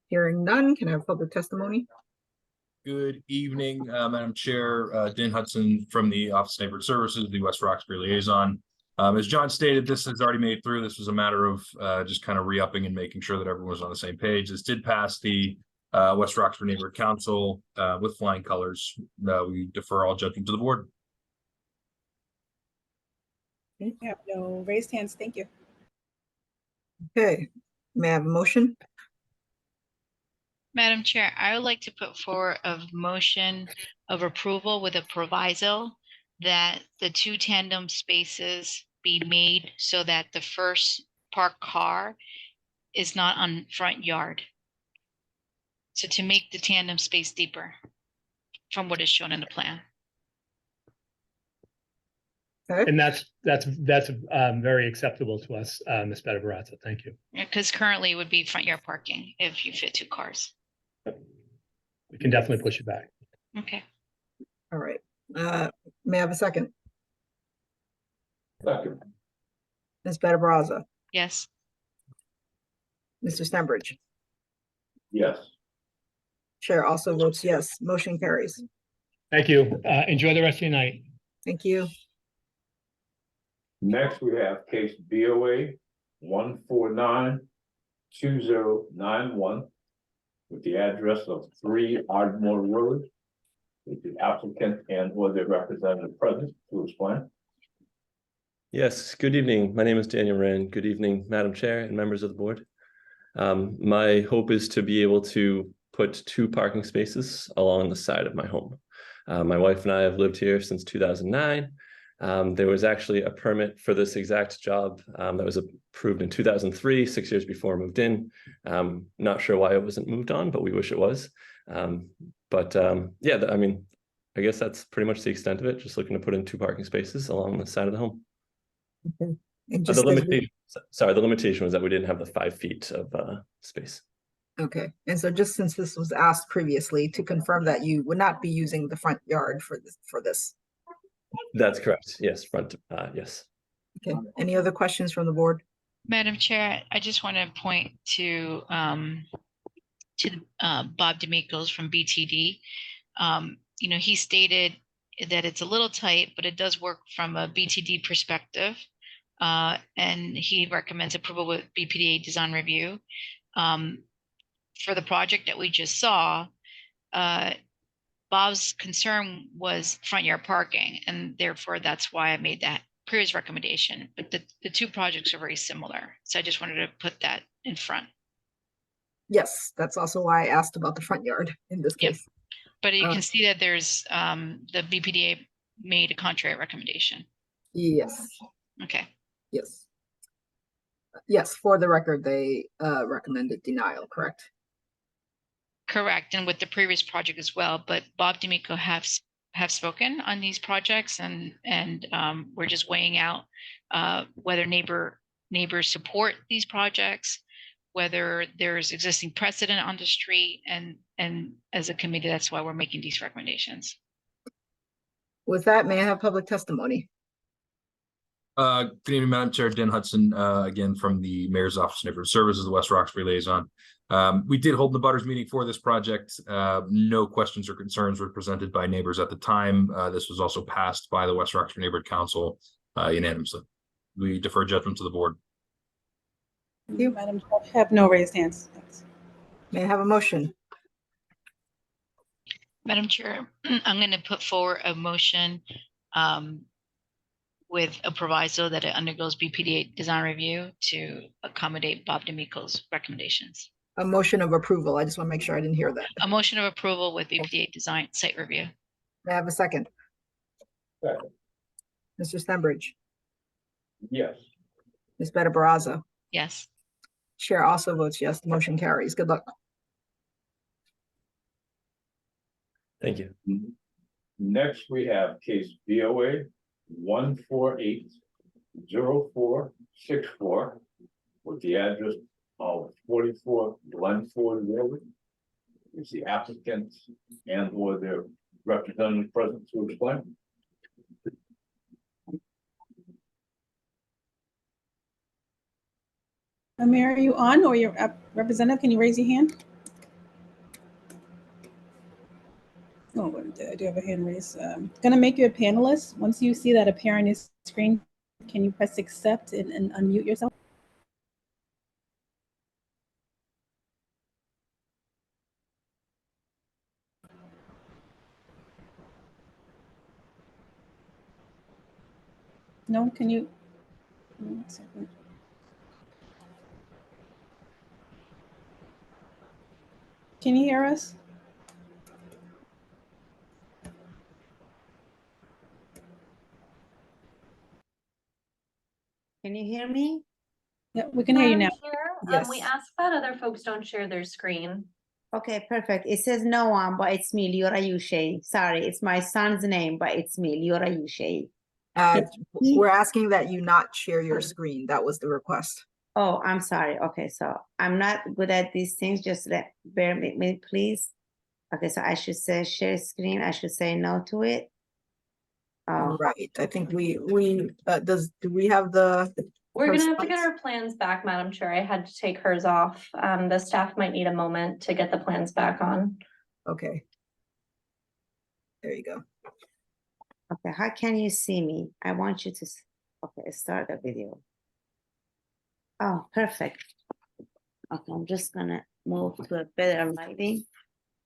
Hearing none, can I have public testimony? Good evening, Madam Chair, Dan Hudson from the Office of Neighborhood Services, the West Roxbury Liaison. As John stated, this has already made through. This was a matter of just kind of re-upping and making sure that everyone was on the same page. This did pass the West Roxbury Neighborhood Council with flying colors. We defer all judgment to the board. I have no raised hands. Thank you. Okay, may I have a motion? Madam Chair, I would like to put forward a motion of approval with a proviso that the 2 tandem spaces be made so that the first parked car is not on front yard. So to make the tandem space deeper from what is shown in the plan. And that's very acceptable to us, Ms. Better Barazza. Thank you. Because currently it would be front yard parking if you fit 2 cars. We can definitely push it back. Okay. All right. May I have a second? Second. Ms. Better Brazza, Yes. Mr. Stenbridge. Yes. Chair also votes yes, motion carries. Thank you. Enjoy the rest of your night. Thank you. Next, we have case BOA 1492091 with the address of 3 Ardmore Road, with the applicant and or their representative present to explain. Yes, good evening. My name is Daniel Rand. Good evening, Madam Chair and members of the board. My hope is to be able to put 2 parking spaces along the side of my home. My wife and I have lived here since 2009. There was actually a permit for this exact job that was approved in 2003, 6 years before I moved in. Not sure why it wasn't moved on, but we wish it was. Yeah, I mean, I guess that's pretty much the extent of it. Just looking to put in 2 parking spaces along the side of the home. Okay. And The just limitation, sorry, the limitation was that we didn't have the 5 feet of space. okay. And so just since this was asked previously, to confirm that you would not be using the front yard for this. That's correct. Yes, yes. Okay. Any other questions from the board? Madam Chair, I just want to point to Bob D'Amico's from BTD. You know, he stated that it's a little tight, but it does work from a BTD perspective. And he recommends approval with BPDA design review. For the project that we just saw, Bob's concern was front yard parking, and therefore that's why I made that previous recommendation. But the 2 projects are very similar. So I just wanted to put that in front. Yes, that's also why I asked about the front yard in this case. But you can see that there's the BPDA made a contrary recommendation. Yes. Okay. Yes. Yes, for the record, they recommended denial, correct? Correct, and with the previous project as well. But Bob D'Amico have spoken on these projects, and we're just weighing out whether neighbors support these projects, whether there's existing precedent on the street, and as a committee, that's why we're making these recommendations. With that, may I have public testimony? Good evening, Madam Chair. Dan Hudson, again from the Mayor's Office of Neighborhood Services, the West Roxbury Liaison. We did hold the butters meeting for this project. No questions or concerns were presented by neighbors at the time. This was also passed by the West Roxbury Neighborhood Council unanimously. We defer judgment to the board. Thank you, Madam Chair. I have no raised hands. Thanks. May I have a motion? Madam Chair, I'm going to put forward a motion with a proviso that it undergoes BPDA design review to accommodate Bob D'Amico's recommendations. A motion of approval. I just want to make sure I didn't hear that. A motion of approval with BPDA design site review. May I have a second? Second. Mr. Stenbridge, Yes. Ms. Better Barazza. Yes. Chair also votes yes. The motion carries. Good luck. Thank you. Next, we have case BOA 1480464 with the address of 44 Glenford Road. Is the applicant and or their representative present to explain? Mayor, are you on, or your representative? Can you raise your hand? Oh, I do have a hand raised. Gonna make you a panelist. Once you see that appear on your screen, can you press accept and unmute yourself? No, can you? 1 second. Can you hear us? Can you hear me? Yeah, we can hear you now. Chair, we ask that other folks don't share their screen. Okay, perfect. It says no one, but it's me, Liora Yushe. Sorry, it's my son's name, but it's me, Liora Yushe. We're asking that you not share your screen. That was the request. Oh, I'm sorry. Okay, so I'm not good at these things. Just bear with me, please. Okay, so I should say share screen. I should say no to it. Right. I think do we have the? We're gonna have to get our plans back, Madam Chair. I had to take hers off. The staff might need a moment to get the plans back on. Okay. There you go. Okay, how can you see me? I want you to, okay, start the video. Oh, perfect. Okay, I'm just gonna move to a better lighting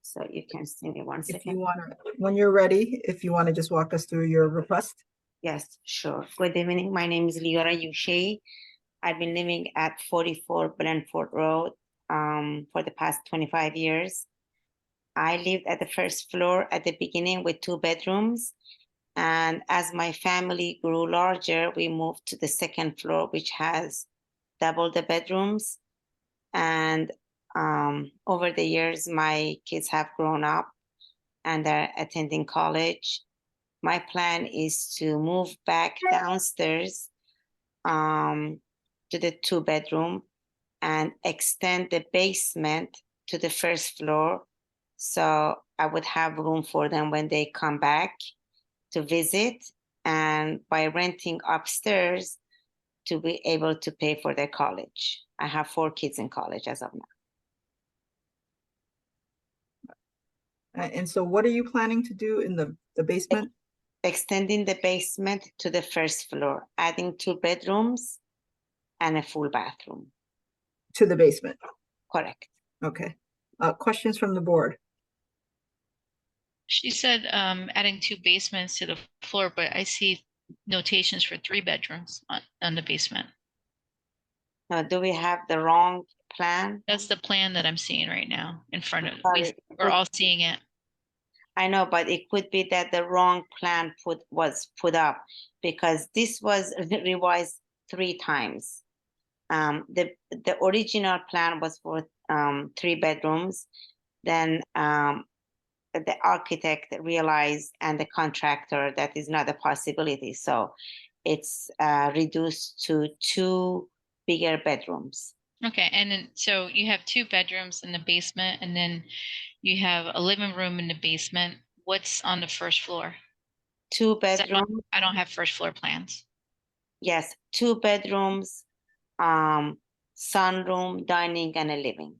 so you can see me one If second. you want to, when you're ready, if you want to just walk us through your request. Yes, sure. Good evening. My name is Leora Yushe. I've been living at 44 Brentford Road for the past 25 years. I lived at the first floor at the beginning with 2 bedrooms. And as my family grew larger, we moved to the second floor, which has double the bedrooms. And over the years, my kids have grown up and they're attending college. My plan is to move back downstairs to the 2 bedroom and extend the basement to the first floor. So I would have room for them when they come back to visit, and by renting upstairs to be able to pay for their college. I have 4 kids in college as of now. And so what are you planning to do in the basement? Extending the basement to the first floor, adding 2 bedrooms and a full bathroom. To the basement? Correct. Okay. Questions from the board? She said adding 2 basements to the floor, but I see notations for 3 bedrooms on the basement. Do we have the wrong plan? That's the plan that I'm seeing right now in front of Sorry, we're all seeing it. I know, but it could be that the wrong plan was put up because this was revised 3 times. The original plan was for 3 bedrooms. Then the architect realized and the contractor that is not a possibility. So it's reduced to 2 bigger bedrooms. Okay, and then so you have 2 bedrooms in the basement, and then you have a living room in the basement. What's on the first floor? 2 bedrooms. I don't have first floor plans. Yes, 2 bedrooms, sunroom, dining, and a living.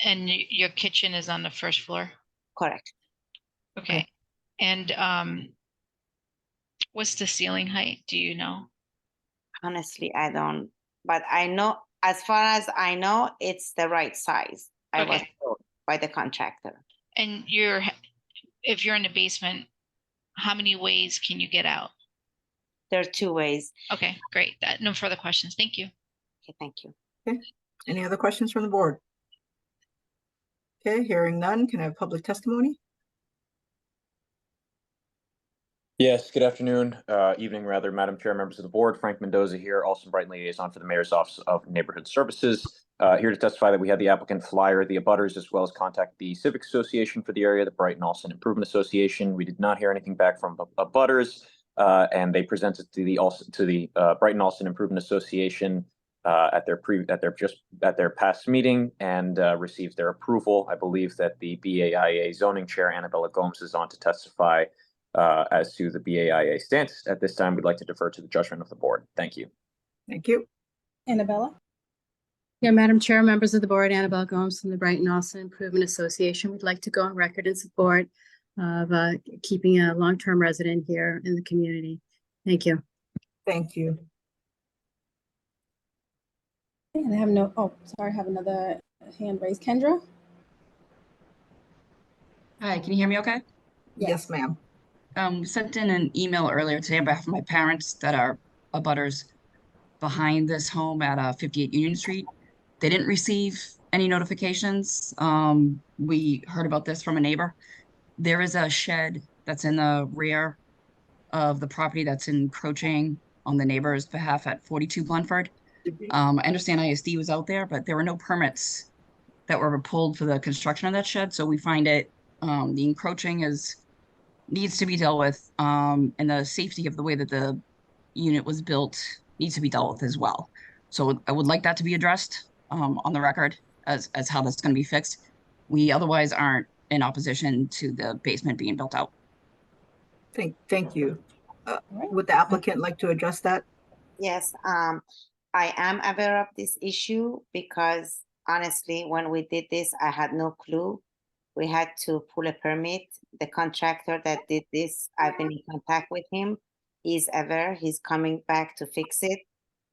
And your kitchen is on the first floor? Correct. Okay. And what's the ceiling height? Do you know? Honestly, I don't, but I know, as far as I know, it's the right size. I was told by the contractor. And if you're in the basement, how many ways can you get out? There are 2 ways. Okay, great. No further questions. Thank you. Okay, thank you. Okay. Any other questions from the board? Okay, hearing none, can I have public testimony? Yes, good afternoon, evening rather, Madam Chair, members of the board. Frank Mendoza here, Alston Brighton liaison for the Mayor's Office of Neighborhood Services. Here to testify that we had the applicant flyer the abutters, as well as contact the Civic Association for the area, the Brighton Alston Improvement Association. We did not hear anything back from abutters, and they presented to the Brighton Alston Improvement Association at their past meeting and received their approval. I believe that the BAIA zoning chair, Annabella Gomes, is on to testify as to the BAIA stance. At this time, we'd like to defer to the judgment of the board. Thank you. Thank you. Annabella? Yeah, Madam Chair, members of the board, Annabelle Gomes from the Brighton Alston Improvement Association. We'd like to go on record in support of keeping a long-term resident here in the community. Thank you. Thank you. And I have I have another hand raised. Kendra? Hi, can you hear me okay? Yes, ma'am. Sent in an email earlier today on behalf of my parents that are abutters behind this home at 58 Union Street. They didn't receive any notifications. We heard about this from a neighbor. There is a shed that's in the rear of the property that's encroaching on the neighbor's behalf at 42 Bluntford. I understand ISD was out there, but there were no permits that were pulled for the construction of that shed. So we find it, the encroaching needs to be dealt with, and the safety of the way that the unit was built needs to be dealt with as well. So I would like that to be addressed on the record as how that's going to be fixed. We otherwise aren't in opposition to the basement being built out. Thank you. Would the applicant like to address that? Yes, I am aware of this issue because honestly, when we did this, I had no clue We had to pull a permit. The contractor that did this, I've been in contact with him. He's aware, he's coming back to fix it.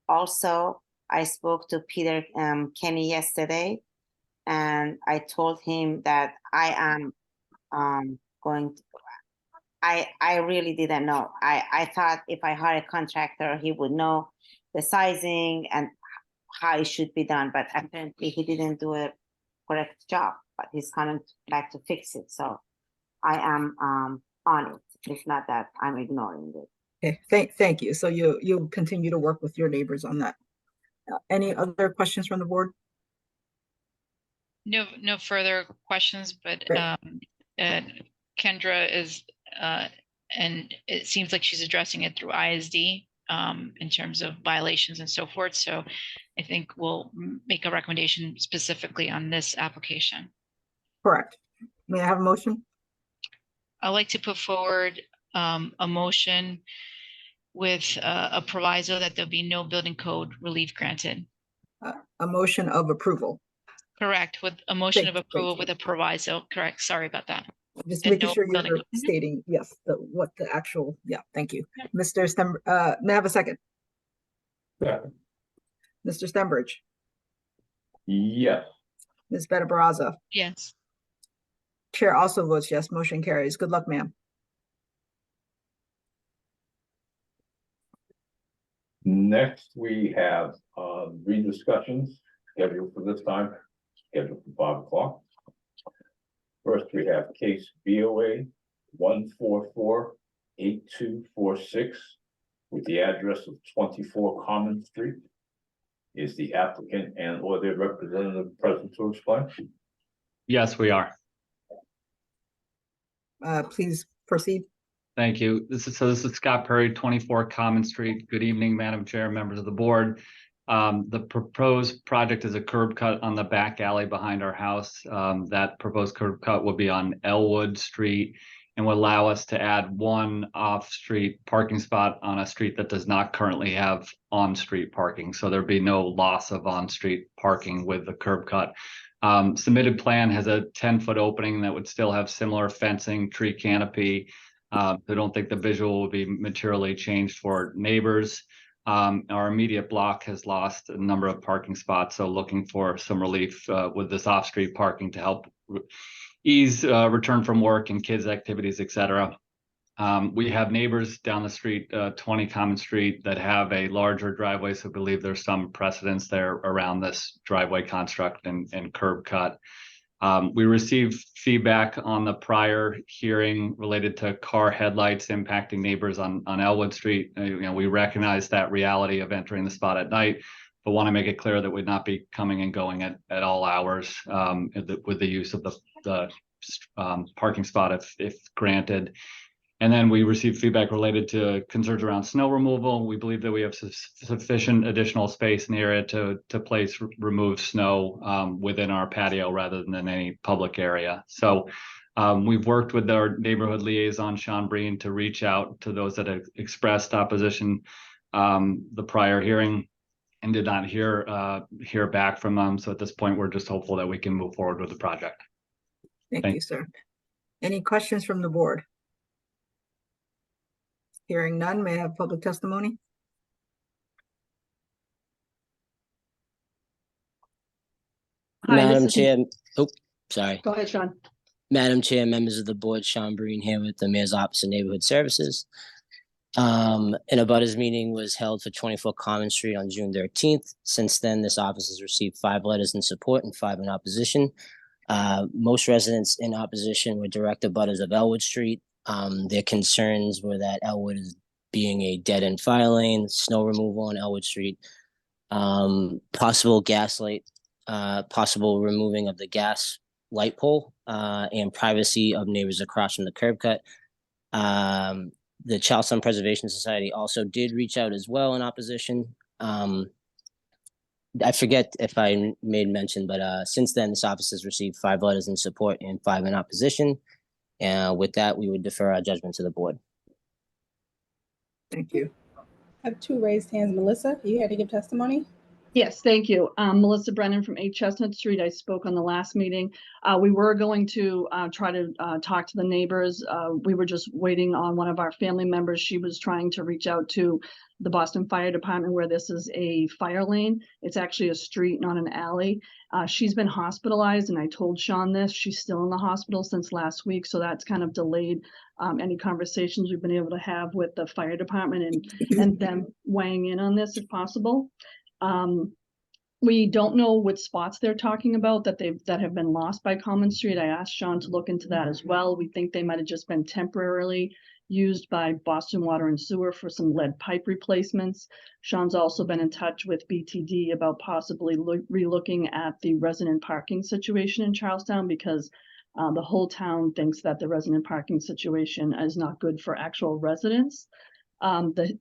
Also, I spoke to Peter Kenny yesterday, and I told him that I am going to, I really didn't know. I thought if I hire a contractor, he would know the sizing and how it should be done, but apparently he didn't do a correct job, but he's coming back to fix it. So I am on it. It's not that I'm ignoring it. Okay, thank you. So you'll continue to work with your neighbors on that. Any other questions from the board? No further questions, but Kendra is, and it seems like she's addressing it through ISD in terms of violations and so forth. So I think we'll make a recommendation specifically on this application. Correct. May I have a motion? I'd like to put forward a motion with a proviso that there'll be no building code relief granted. A motion of approval. Correct, with a motion of approval with a proviso. Correct. Sorry about that. Just And making no sure building you're code. stating, yes, what the actual, thank you. Mr. May I have a second? Yeah. Mr. Stenbridge, Yes. Ms. Better Baraza. Yes. Chair also votes yes, motion carries. Good luck, ma'am. Next, we have rediscussions scheduled for this time, scheduled for 5 o'clock. First, we have case BOA 1448246 with the address of 24 Common Street. Is the applicant and or their representative present to explain? Yes, we are. Please proceed. Thank you. This is Scott Perry, 24 Common Street. Good evening, Madam Chair, members of the board. The proposed project is a curb cut on the back alley behind our house. That proposed curb cut will be on Elwood Street and will allow us to add one off-street parking spot on a street that does not currently have on-street parking. So there'd be no loss of on-street parking with the curb cut. Submitted plan has a 10-foot opening that would still have similar fencing, tree canopy. I don't think the visual will be materially changed for neighbors. Our immediate block has lost a number of parking spots, so looking for some relief with this off-street parking to help ease return from work and kids' activities, etc. We have neighbors down the street, 20 Common Street, that have a larger driveway, so I believe there's some precedence there around this driveway construct and curb cut. We received feedback on the prior hearing related to car headlights impacting neighbors on Elwood Street. We recognize that reality of entering the spot at night, but want to make it clear that we'd not be coming and going at all hours with the use of the parking spot if granted. And then we received feedback related to concerns around snow removal. We believe that we have sufficient additional space in the area to place remove snow within our patio rather than in any public area. So we've worked with our neighborhood liaison, Sean Breen, to reach out to those that have expressed opposition the prior hearing and did not hear back from them. So at this point, we're just hopeful that we can move forward with the project. Thank you, sir. Any questions from the board? Hearing none, may I have public testimony? Madam Chair, sorry. Go ahead, Sean. Madam Chair, members of the board, Sean Breen here with the Mayor's Office of Neighborhood Services. An abutters meeting was held for 24 Common Street on June 13th. Since then, this office has received 5 letters in support and 5 in opposition. Most residents in opposition were direct abutters of Elwood Street. Their concerns were that Elwood is being a dead-end fire lane, snow removal on Elwood Street, possible gaslight, possible removing of the gas light pole, and privacy of neighbors across from the curb cut. The Charlestown Preservation Society also did reach out as well in opposition. I forget if I made mention, but since then, this office has received 5 letters in support and 5 in opposition. With that, we would defer our judgment to the board. Thank you. I have 2 raised hands. Melissa, you had to give testimony? Yes, thank you. Melissa Brennan from 8 Chestnut Street. I spoke on the last meeting. We were going to try to talk to the neighbors. We were just waiting on one of our family members. She was trying to reach out to the Boston Fire Department where this is a fire lane. It's actually a street, not an alley. She's been hospitalized, and I told Sean this. She's still in the hospital since last week, so that's kind of delayed any conversations we've been able to have with the fire department and them weighing in on this if possible. We don't know what spots they're talking about that have been lost by Common Street. I asked Sean to look into that as well. We think they might have just been temporarily used by Boston Water and Sewer for some lead pipe replacements. Sean's also been in touch with BTD about possibly relooking at the resident parking situation in Charlestown because the whole town thinks that the resident parking situation is not good for actual residents.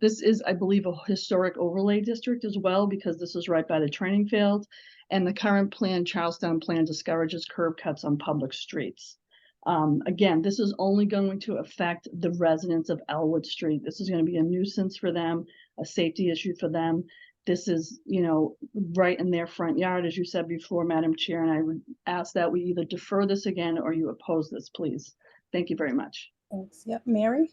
This is, I believe, a historic overlay district as well, because this is right by the training field. And the current plan, Charlestown plan, discourages curb cuts on public streets. Again, this is only going to affect the residents of Elwood Street. This is going to be a nuisance for them, a safety issue for them. This is, right in their front yard, as you said before, Madam Chair, and I would ask that we either defer this again or you oppose this, please. Thank you very much. Thanks. Yep, Mary?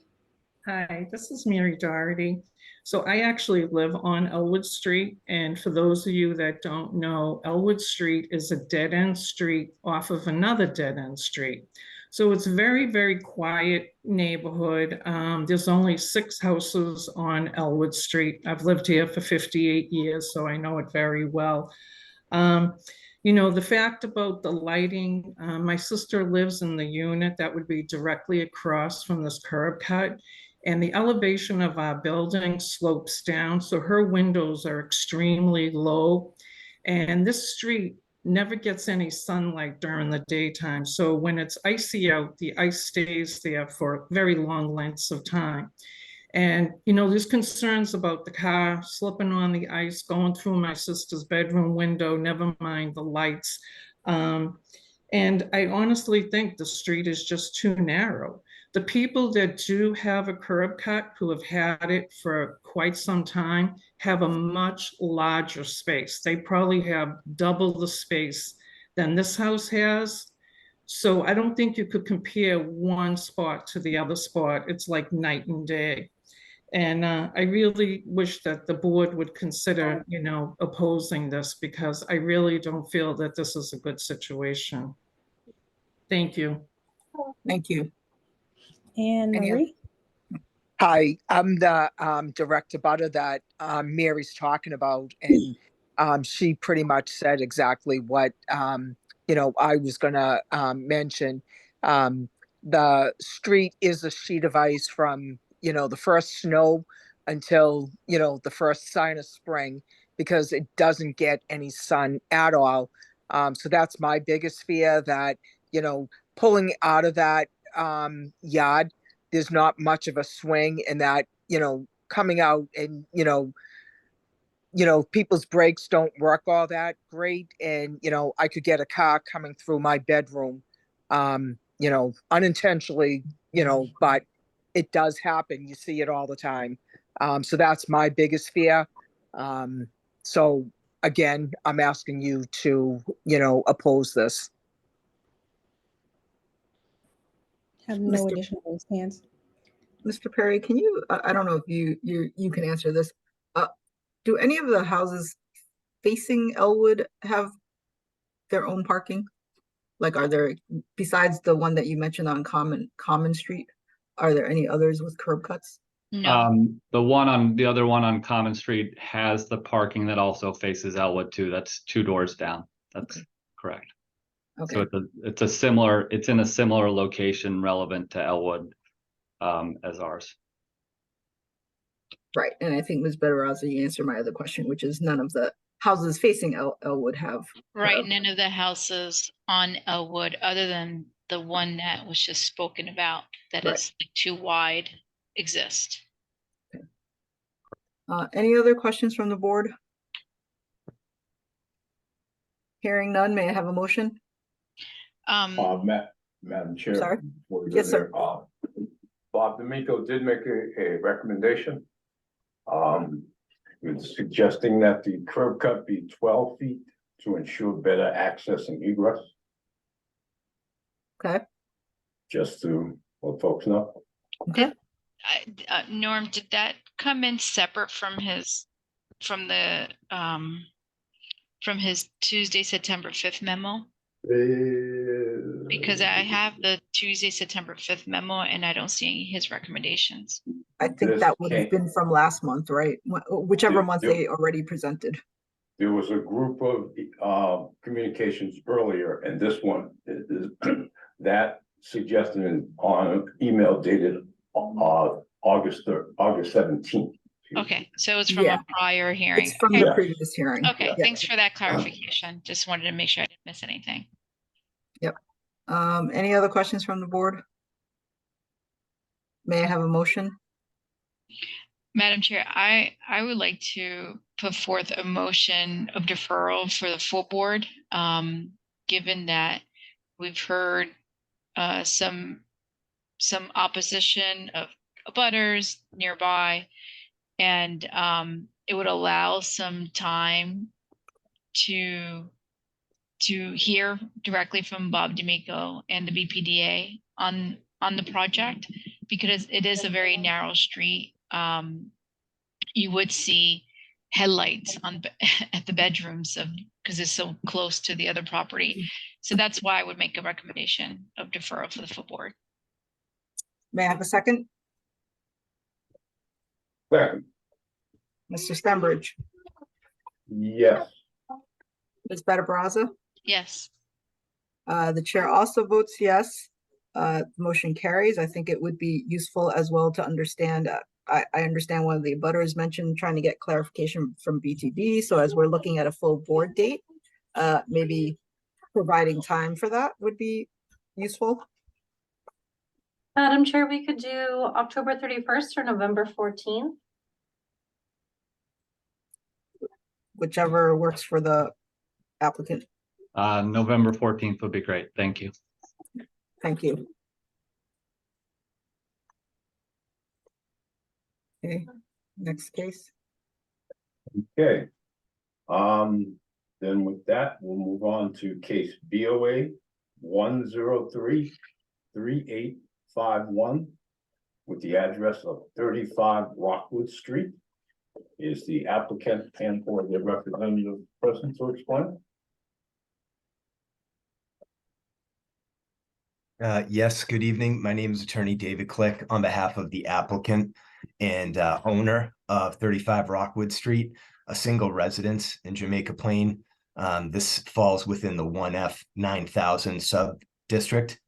Hi, this is Mary Doherty. So I actually live on Elwood Street. And for those of you that don't know, Elwood Street is a dead-end street off of another dead-end street. So it's a very, very quiet neighborhood. There's only 6 houses on Elwood Street. I've lived here for 58 years, so I know it very well. The fact about the lighting, my sister lives in the unit that would be directly across from this curb cut. And the elevation of our building slopes down, so her windows are extremely low. And this street never gets any sunlight during the daytime. So when it's icy out, the ice stays there for very long lengths of time. And, there's concerns about the car slipping on the ice, going through my sister's bedroom window, never mind the lights. And I honestly think the street is just too narrow. The people that do have a curb cut, who have had it for quite some time, have a much larger space. They probably have double the space than this house has. So I don't think you could compare one spot to the other spot. It's like night and day. And I really wish that the board would consider, opposing this, because I really don't feel that this is a good situation. Thank you. Thank you. And Marie? Hi, I'm the direct abutter that Mary's talking about, and she pretty much said exactly what I was gonna mention. The street is a sheet of ice from the first snow until the first sign of spring, because it doesn't get any sun at all. So that's my biggest fear, that pulling out of that yard, there's not much of a swing, and that coming out and people's brakes don't work all that great, and I could get a car coming through my bedroom unintentionally, but it does happen. You see it all the time. So that's my biggest fear. So again, I'm asking you to oppose this. Have no additional raised hands. Mr. Perry, can you, I don't know if you can answer this. Do any of the houses facing Elwood have their own parking? Like, are there, besides the one that you mentioned on Common Street, are there any others with curb cuts? No. The other one on Common Street has the parking that also faces Elwood too. That's 2 doors down. That's correct. Okay. So it's in a similar location relevant to Elwood as ours. Right, and I think Ms. Bettarazzi answered my other question, which is none of the houses facing Elwood have. Right, none of the houses on Elwood, other than the one that was just spoken about, that is too wide, exist. Any other questions from the board? Hearing none, may I have a motion? Madam Chair. Sorry? Yes, sir. Bob D'Amico did make a recommendation. It's suggesting that the curb cut be 12 feet to ensure better access and egress, Okay, just to let folks know. okay. Norm, did that come in separate from his Tuesday, September 5th memo? Because I have the Tuesday, September 5th memo and I don't see his recommendations. I think that would have been from last month, right? Whichever month they already presented. There was a group of communications earlier, and this one is that suggestion on email dated August 17th. Okay, so it's from Yeah. a prior hearing. It's from Okay. the previous hearing. Okay, Yeah. thanks for that clarification. Just wanted to make sure I didn't miss anything. Yep. Any other questions from the board? May I have a motion? Madam Chair, I would like to put forth a motion of deferral for the full board, given that we've heard some opposition of abutters nearby, and it would allow some time to hear directly from Bob D'Amico and the BPDA on the project, because it is a very narrow street. You would see headlights at the bedrooms because it's so close to the other property. So that's why I would make a recommendation of deferral for the full board. May I have a second? Second. Mr. Stenbridge, Yes. Ms. Better Baraza? Yes. The chair also votes yes. Motion carries. I think it would be useful as well to understand. I understand one of the abutters mentioned trying to get clarification from BTD. So as we're looking at a full board date, maybe providing time for that would be useful. Madam Chair, we could do October 31st or November 14th. Whichever works for the applicant. November 14th would be great. Thank you. Thank you. Okay, next case. Okay. Then with that, we'll move on to case BOA 1033851 with the address of 35 Rockwood Street. Is the applicant and or their representative present to explain? Yes, good evening. My name is Attorney David Click on behalf of the applicant and owner of 35 Rockwood Street, a single residence in Jamaica Plain. This falls within the 1F 9000 sub-district.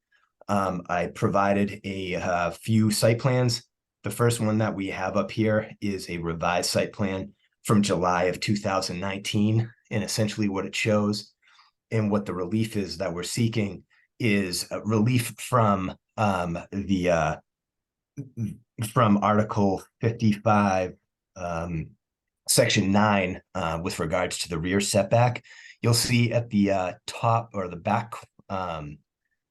I provided a few site plans. The first one that we have up here is a revised site plan from July of 2019, and essentially what it shows and what the relief is that we're seeking is relief from Article 55, Section 9, with regards to the rear setback. You'll see at the top or the back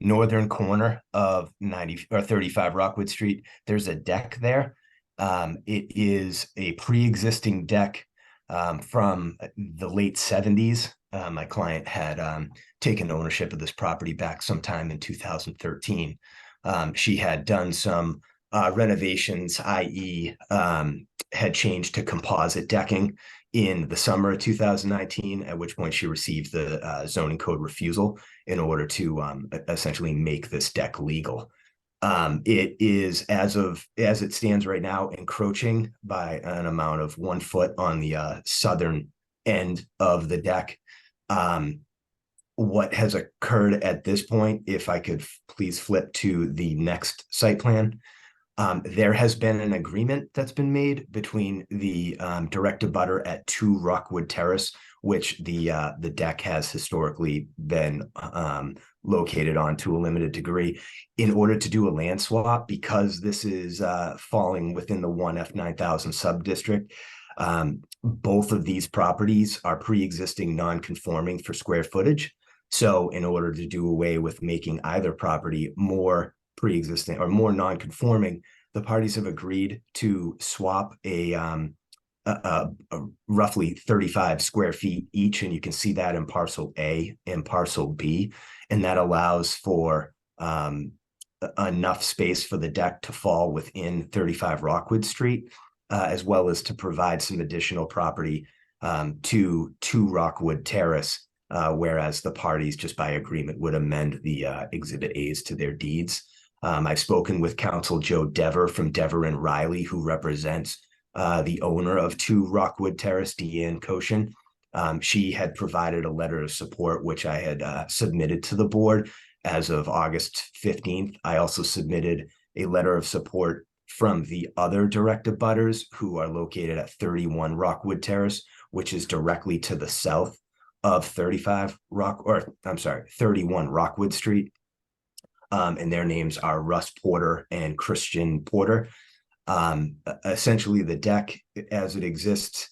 northern corner of 35 Rockwood Street, there's a deck there. It is a pre-existing deck from the late 70s. My client had taken ownership of this property back sometime in 2013. She had done some renovations, i.e. Had changed to composite decking in the summer of 2019, at which point she received the zoning code refusal in order to essentially make this deck legal. It is, as it stands right now, encroaching by an amount of 1 foot on the southern end of the deck. What has occurred at this point, if I could please flip to the next site plan, there has been an agreement that's been made between the direct abutter at 2 Rockwood Terrace, which the deck has historically been located on to a limited degree, in order to do a land swap, because this is falling within the 1F 9000 sub-district. Both of these properties are pre-existing non-conforming for square footage. So in order to do away with making either property more pre-existing or more non-conforming, the parties have agreed to swap a roughly 35 square feet each, and you can see that in parcel A and parcel B, and that allows for enough space for the deck to fall within 35 Rockwood Street, as well as to provide some additional property to Rockwood Terrace, whereas the parties just by agreement would amend the Exhibit A's to their deeds. I've spoken with Counsel Joe Dever from Dever and Riley, who represents the owner of 2 Rockwood Terrace, Deanne Koshin. She had provided a letter of support, which I had submitted to the board as of August 15th. I also submitted a letter of support from the other direct abutters who are located at 31 Rockwood Terrace, which is directly to the south of 31 Rockwood Street. And their names are Russ Porter and Christian Porter. Essentially, the deck as it exists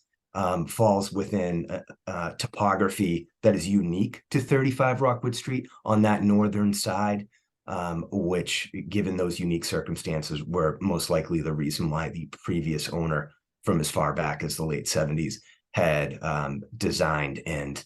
falls within topography that is unique to 35 Rockwood Street on that northern side, which, given those unique circumstances, were most likely the reason why the previous owner from as far back as the late 70s had designed and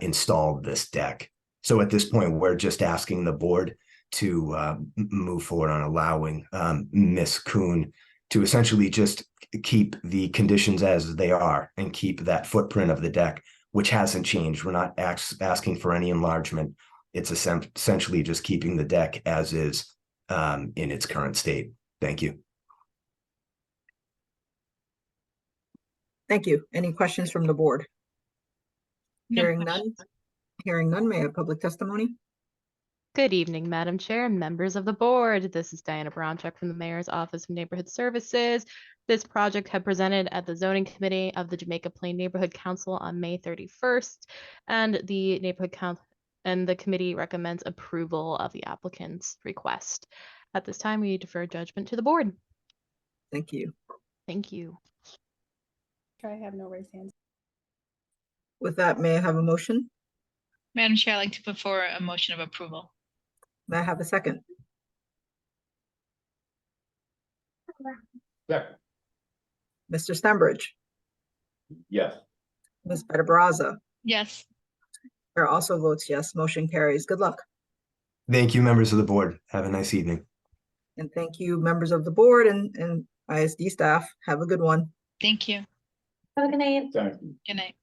installed this deck. So at this point, we're just asking the board to move forward on allowing Ms. Kuhn to essentially just keep the conditions as they are and keep that footprint of the deck, which hasn't changed. We're not asking for any enlargement. It's essentially just keeping the deck as is in its current state. Thank you. Thank you. Any questions from the board? Hearing none. Hearing none, may I have public testimony? Good evening, Madam Chair and members of the board. This is Diana Bronchuk from the Mayor's Office of Neighborhood Services. This project had presented at the Zoning Committee of the Jamaica Plain Neighborhood Council on May 31st, and the Neighborhood Council and the committee recommends approval of the applicant's request. At this time, we defer judgment to the board. Thank you. Thank you. I have no raised hands. With that, may I have a motion? Madam Chair, I'd like to put forward a motion of approval. May I have a second? Second. Mr. Stenbridge, Yes. Ms. Better Baraza. Yes. Chair also votes yes. Motion carries. Good luck. Thank you, members of the board. Have a nice evening. And thank you, members of the board and ISD staff. Have a good one. Thank you. Have a good night. Thank you. Good night.